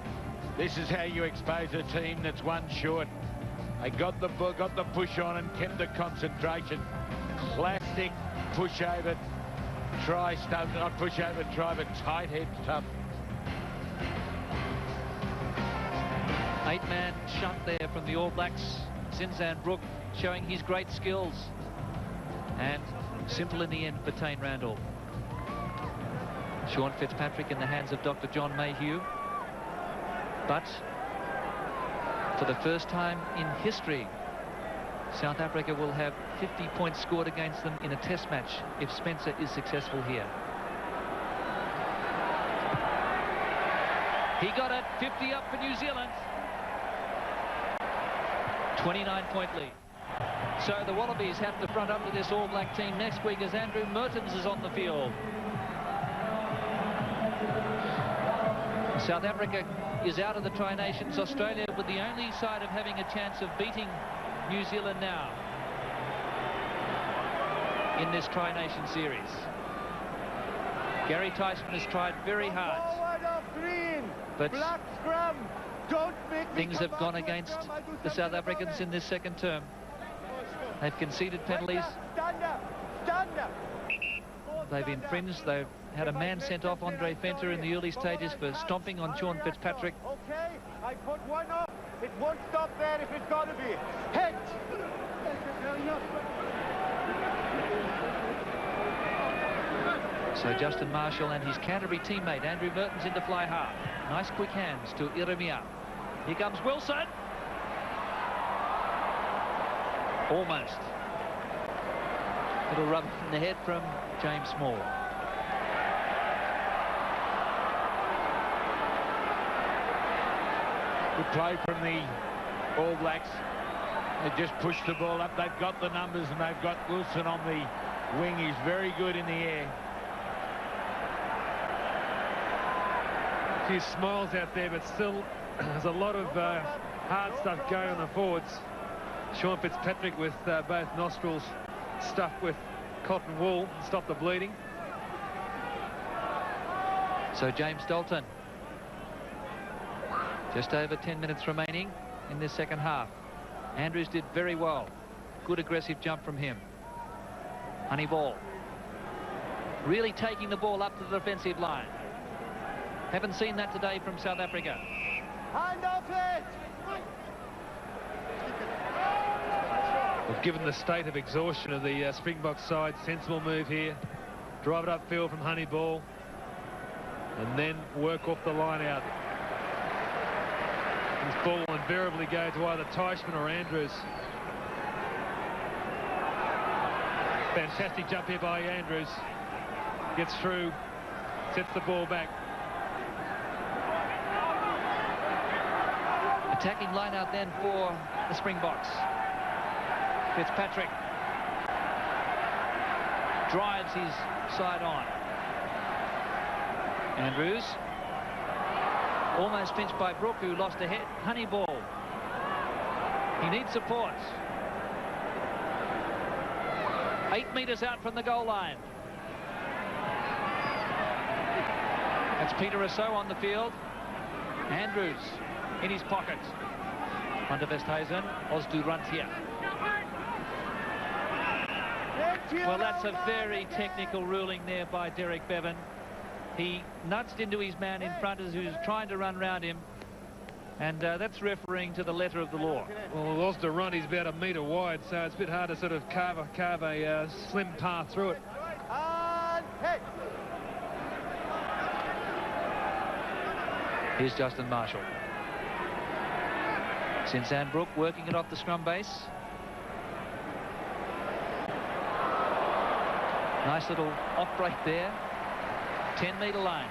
Speaker 12: This is how you expose a team that's one short. They got the push on and kept the concentration. Classic push over, try stuff, not push over, try, but tight head stuff.
Speaker 1: 8-man shunt there from the All Blacks. Zinzanbrook showing his great skills. And simple in the end for Tane Randall. Sean Fitzpatrick in the hands of Dr. John Mayhew. But for the first time in history, South Africa will have 50 points scored against them in a test match if Spencer is successful here. He got it, 50 up for New Zealand. 29-point lead. So the Wallabies have to front up to this All Black team next week as Andrew Mertens is on the field. South Africa is out of the Tri-Nations. Australia with the only side of having a chance of beating New Zealand now in this Tri-Nation series. Gary Teichmann has tried very hard, but things have gone against the South Africans in this second term. They've conceded penalties. They've infringed. They've had a man sent off, Andre Fenter, in the early stages for stomping on Sean Fitzpatrick.
Speaker 19: Okay, I put one up. It won't stop there if it's got to be. Head!
Speaker 1: So Justin Marshall and his Canterbury teammate Andrew Mertens into fly half. Nice quick hands to Ieremia. Here comes Wilson. Almost. Little rub in the head from James Small.
Speaker 12: Good play from the All Blacks. They just pushed the ball up. They've got the numbers and they've got Wilson on the wing. He's very good in the air.
Speaker 10: A few smiles out there, but still there's a lot of hard stuff going on the forwards. Sean Fitzpatrick with both nostrils stuffed with cotton wool to stop the bleeding.
Speaker 1: So James Dalton. Just over 10 minutes remaining in this second half. Andrews did very well. Good aggressive jump from him. Honiball. Really taking the ball up to the defensive line. Haven't seen that today from South Africa.
Speaker 19: Hand off it!
Speaker 10: Well, given the state of exhaustion of the Springbok side, sensible move here. Drive it upfield from Honiball and then work off the line out. This ball will invariably go to either Teichmann or Andrews. Fantastic jump here by Andrews. Gets through, sets the ball back.
Speaker 1: Attacking line out then for the Springboks. Fitzpatrick drives his side on. Andrews almost pinched by Brook, who lost a head. Honiball. He needs support. 8 meters out from the goal line. That's Peter Rossouw on the field. Andrews in his pocket. Under Westhuizen, Osdu runs here. Well, that's a very technical ruling there by Derek Bevan. He nudged into his man in front as he was trying to run round him. And that's referring to the letter of the law.
Speaker 10: Well, Osdu run, he's about 1 metre wide, so it's a bit hard to sort of carve a slim path through it.
Speaker 19: And hit!
Speaker 1: Here's Justin Marshall. Zinzanbrook working it off the scrum base. Nice little off break there. 10-metre line.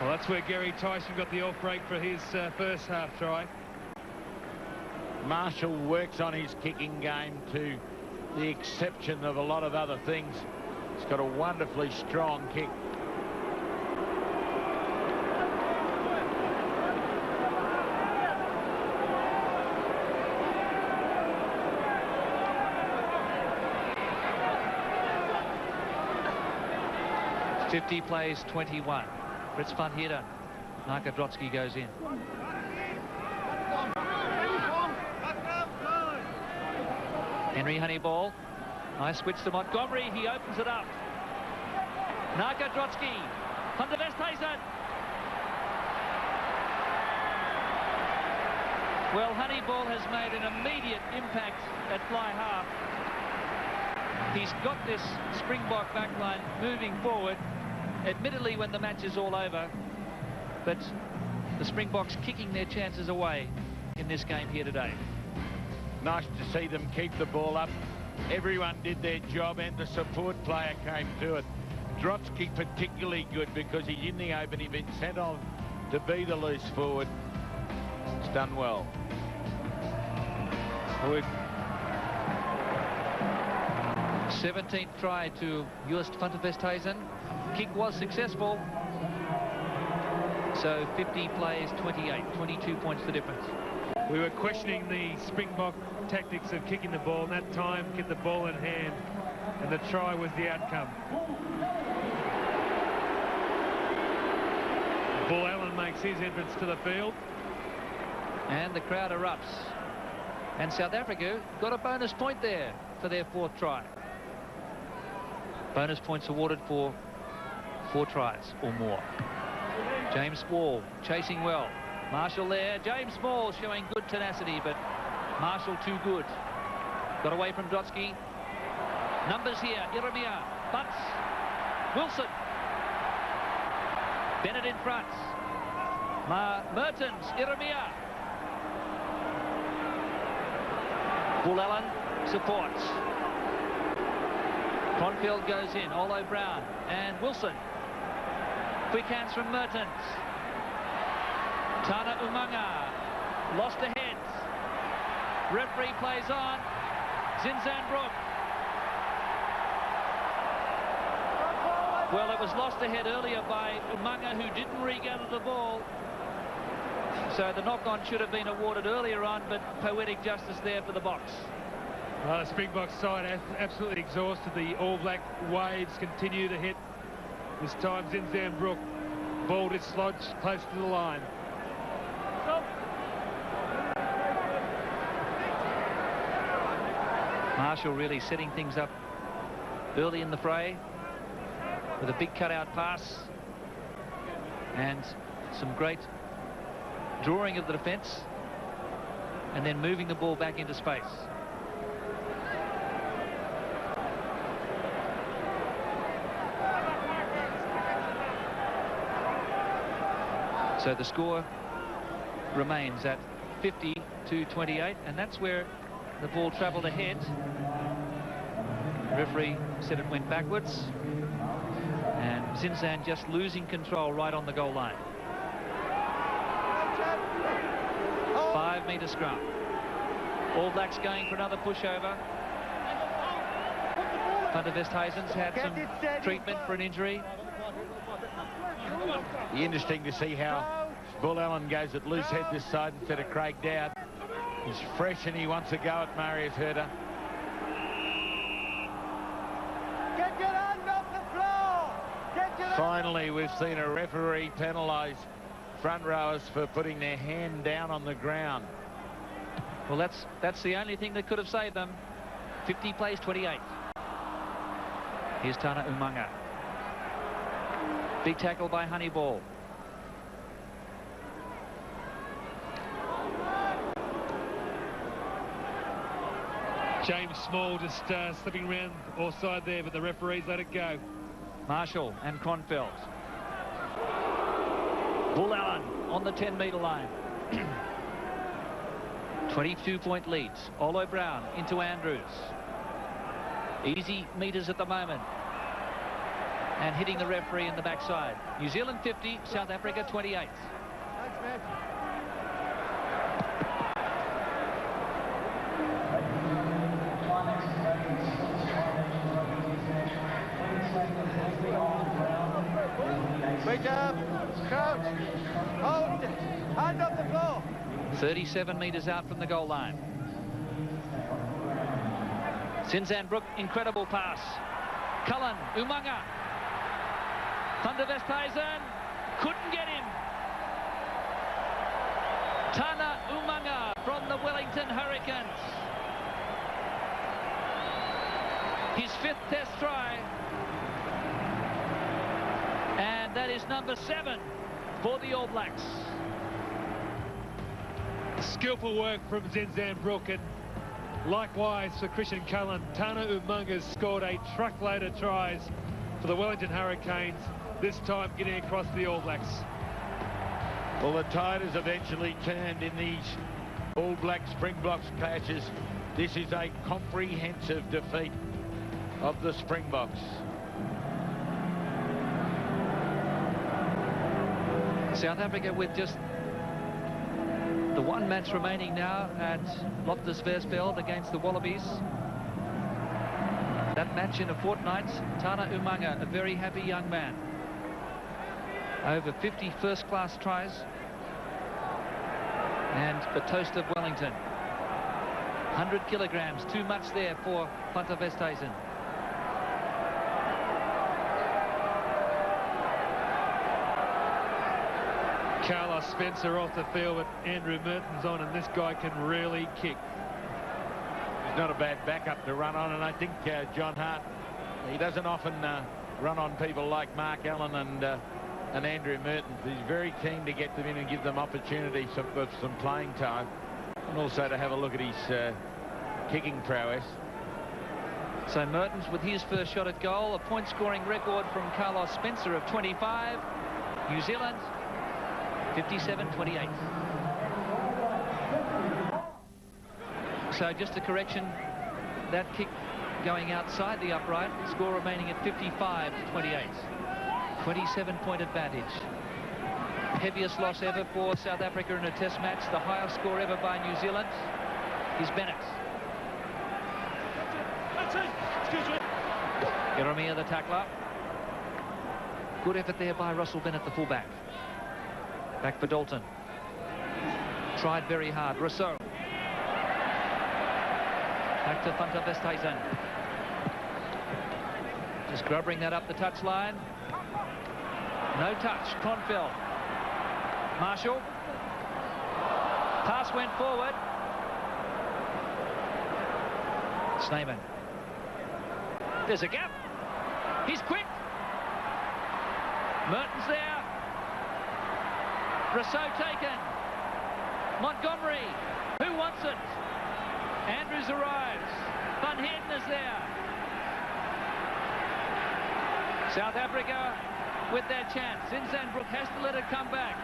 Speaker 10: Well, that's where Gary Tyson got the off break for his first half try.
Speaker 12: Marshall works on his kicking game to the exception of a lot of other things. He's got a wonderfully strong kick.
Speaker 1: Fifty plays 21. Brits front hitter. Narka-Drotsky goes in. Henry Honiball. Nice switch to Montgomery. He opens it up. Narka-Drotsky. Van der Westhuizen. Well, Honiball has made an immediate impact at fly half. He's got this Springbok backline moving forward. Admittedly, when the match is all over, but the Springboks kicking their chances away in this game here today.
Speaker 12: Nice to see them keep the ball up. Everyone did their job and the support player came to it. Drotsky particularly good because he's in the open. He's been sent on to be the loose forward. It's done well.
Speaker 1: 17th try to Joost van der Westhuizen. Kick was successful. So 50 plays 28, 22 points the difference.
Speaker 10: We were questioning the Springbok tactics of kicking the ball, and that time get the ball in hand, and the try was the outcome. Bull Allen makes his entrance to the field.
Speaker 1: And the crowd erupts. And South Africa got a bonus point there for their 4th try. Bonus points awarded for 4 tries or more. James Small chasing well. Marshall there. James Small showing good tenacity, but Marshall too good. Got away from Drotsky. Numbers here. Ieremia. Butts. Wilson. Bennett in front. Mertens. Ieremia. Bull Allen supports. Kronfeld goes in. Olo Brown and Wilson. Quick hands from Mertens. Tana Umaga lost ahead. Referee plays on. Zinzanbrook. Well, it was lost ahead earlier by Umaga, who didn't regather the ball. So the knock-on should have been awarded earlier on, but poetic justice there for the box.
Speaker 10: Well, the Springbok side absolutely exhausted. The All Black waves continue to hit. This time Zinzanbrook ball dislodged close to the line.
Speaker 1: Marshall really setting things up early in the fray with a big cutout pass and some great drawing of the defence and then moving the ball back into space. So the score remains at 50-28, and that's where the ball travelled ahead. The referee said it went backwards, and Zinzan just losing control right on the goal line. 5-metre scrum. All Blacks going for another pushover. Van der Westhuizen's had some treatment for an injury.
Speaker 12: Interesting to see how Bull Allen goes at loose head this side instead of Craig Dowd. He's fresh and he wants to go at Marius Herder.
Speaker 19: Get your hand off the floor!
Speaker 12: Finally, we've seen a referee penalise front rowers for putting their hand down on the ground.
Speaker 1: Well, that's the only thing that could have saved them. 50 plays 28. Here's Tana Umaga. Big tackle by Honiball.
Speaker 10: James Small just slipping around offside there, but the referees let it go.
Speaker 1: Marshall and Kronfeld. Bull Allen on the 10-metre line. 22-point leads. Olo Brown into Andrews. Easy meters at the moment. And hitting the referee in the backside. New Zealand 50, South Africa 28.
Speaker 19: Thanks, man. Wait up, crouch, hold, hand up the floor.
Speaker 1: 37 metres out from the goal line. Sinzan Brook, incredible pass. Cullen, Umaga. Van der Westhuizen, couldn't get him. Tana Umaga from the Wellington Hurricanes. His 5th test try. And that is number 7 for the All Blacks.
Speaker 10: Skillful work from Sinzan Brook, and likewise for Christian Cullen. Tana Umaga scored a truckload of tries for the Wellington Hurricanes, this time getting across the All Blacks.
Speaker 12: Well, the tide has eventually turned in these All Black Springboks clashes. This is a comprehensive defeat of the Springboks.
Speaker 1: South Africa with just the one match remaining now at Loftus Versfeld against the Wallabies. That match in a fortnight. Tana Umaga, a very happy young man. Over 50 first-class tries. And the toast of Wellington. 100 kilograms, too much there for Van der Westhuizen.
Speaker 10: Carlos Spencer off the field, but Andrew Merton's on, and this guy can really kick.
Speaker 12: He's not a bad backup to run on, and I think John Hart, he doesn't often run on people like Mark Allen and Andrew Merton. He's very keen to get them in and give them opportunity for some playing time, and also to have a look at his kicking prowess.
Speaker 1: So Mertens with his first shot at goal, a point-scoring record from Carlos Spencer of 25. New Zealand 57-28. So just a correction, that kick going outside the upright, score remaining at 55-28. 27-point advantage. Heaviest loss ever for South Africa in a test match. The highest score ever by New Zealand is Bennett. Ieremia the tackler. Good effort there by Russell Bennett, the fullback. Back for Dalton. Tried very hard. Rossouw. Back to Van der Westhuizen. Just grubbering that up the touchline. No touch. Kronfeld. Marshall. Pass went forward. Snyman. There's a gap. He's quick. Merton's there. Rossouw taken. Montgomery. Who wants it? Andrews arrives. Van Heerden is there. South Africa with their chance. Sinzan Brook has to let it come back.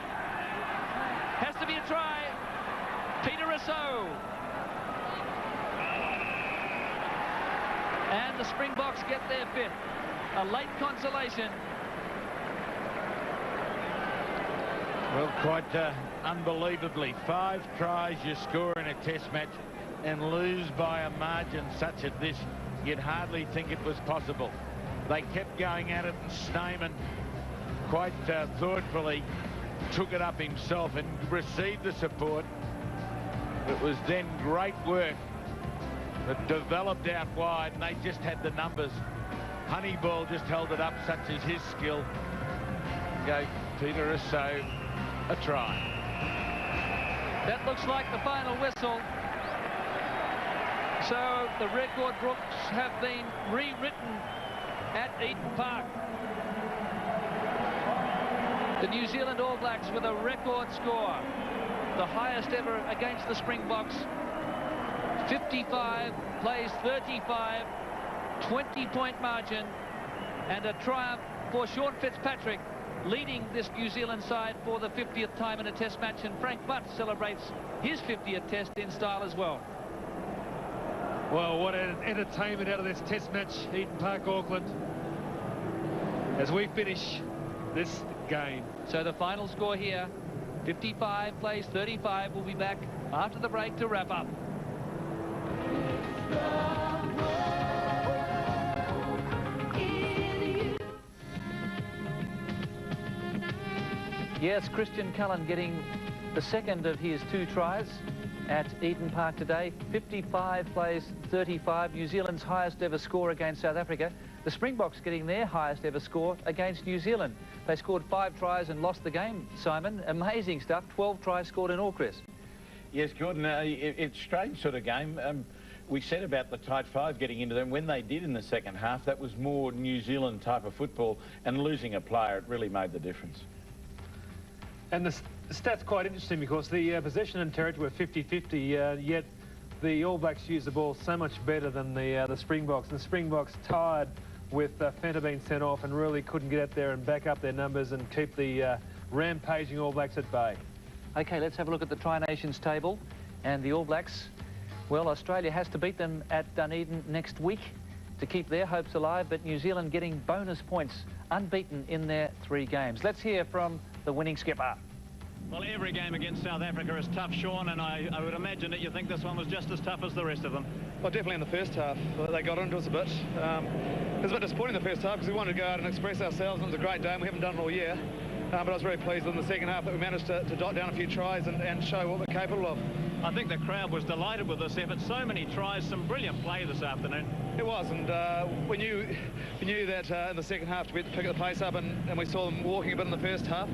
Speaker 1: Has to be a try. Peter Rossouw. And the Springboks get their 5th. A late consolation.
Speaker 12: Well, quite unbelievably, 5 tries you score in a test match and lose by a margin such as this. You'd hardly think it was possible. They kept going at it, and Snyman quite thoughtfully took it up himself and received the support. It was then great work that developed out wide, and they just had the numbers. Honiball just held it up, such as his skill. Gave Peter Rossouw a try.
Speaker 1: That looks like the final whistle. So the record books have been rewritten at Eden Park. The New Zealand All Blacks with a record score, the highest ever against the Springboks. 55 plays 35, 20-point margin, and a triumph for Sean Fitzpatrick leading this New Zealand side for the 50th time in a test match, and Frank Butt celebrates his 50th test in style as well.
Speaker 10: Well, what an entertainment out of this test match, Eden Park, Auckland, as we finish this game.
Speaker 1: So the final score here, 55 plays 35. We'll be back after the break to wrap up. Yes, Christian Cullen getting the second of his 2 tries at Eden Park today. 55 plays 35, New Zealand's highest ever score against South Africa. The Springboks getting their highest ever score against New Zealand. They scored 5 tries and lost the game, Simon. Amazing stuff. 12 tries scored in all, Chris.
Speaker 4: Yes, Gordon, it's a strange sort of game. We said about the tight 5 getting into them. When they did in the second half, that was more New Zealand type of football, and losing a player, it really made the difference.
Speaker 3: And the stats quite interesting because the possession and territory were 50-50, yet the All Blacks used the ball so much better than the Springboks. And the Springboks tired with Fenta being sent off and really couldn't get out there and back up their numbers and keep the rampaging All Blacks at bay.
Speaker 1: OK, let's have a look at the Tri-Nations table. And the All Blacks, well, Australia has to beat them at Dunedin next week to keep their hopes alive, but New Zealand getting bonus points, unbeaten in their 3 games. Let's hear from the winning skipper.
Speaker 20: Well, every game against South Africa is tough, Sean, and I would imagine that you think this one was just as tough as the rest of them.
Speaker 21: Well, definitely in the first half. They got into us a bit. It was a bit disappointing in the first half because we wanted to go out and express ourselves, and it was a great day, and we haven't done it all year. But I was very pleased in the second half that we managed to dot down a few tries and show what we're capable of.
Speaker 20: I think the crowd was delighted with this effort. So many tries, some brilliant play this afternoon.
Speaker 21: It was, and we knew that in the second half to pick the pace up, and we saw them walking a bit in the first half.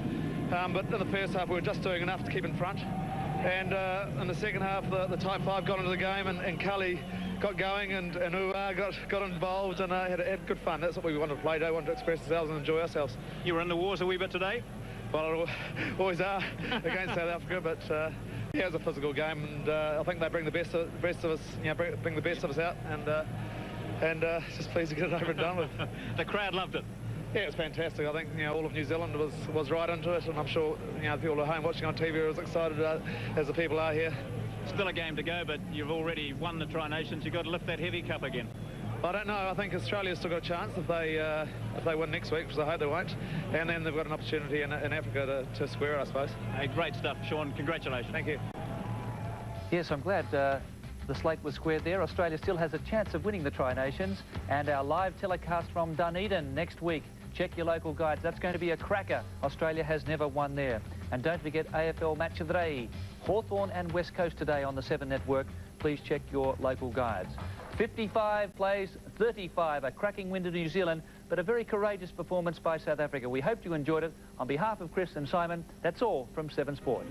Speaker 21: But in the first half, we were just doing enough to keep in front. And in the second half, the type 5 got into the game, and Cullen got going, and Umaga got involved, and had good fun. That's what we wanted to play today. We wanted to express ourselves and enjoy ourselves.
Speaker 20: You were in the wars a wee bit today?
Speaker 21: Well, always are against South Africa, but yeah, it was a physical game, and I think they bring the best of us, bring the best of us out, and just pleased to get it over and done with.
Speaker 20: The crowd loved it.
Speaker 21: Yeah, it was fantastic. I think all of New Zealand was right into it, and I'm sure the people at home watching on TV are as excited as the people are here.
Speaker 20: Still a game to go, but you've already won the Tri-Nations. You've got to lift that heavy cup again.
Speaker 21: I don't know. I think Australia's still got a chance if they win next week, which I hope they won't. And then they've got an opportunity in Africa to square it, I suppose.
Speaker 20: Hey, great stuff, Sean. Congratulations.
Speaker 21: Thank you.
Speaker 1: Yes, I'm glad the slate was squared there. Australia still has a chance of winning the Tri-Nations, and our live telecast from Dunedin next week. Check your local guides. That's going to be a cracker. Australia has never won there. And don't forget AFL Match of the Day. Hawthorn and West Coast today on the 7 Network. Please check your local guides. 55 plays 35, a cracking win to New Zealand, but a very courageous performance by South Africa. We hope you enjoyed it. On behalf of Chris and Simon, that's all from 7 Sport.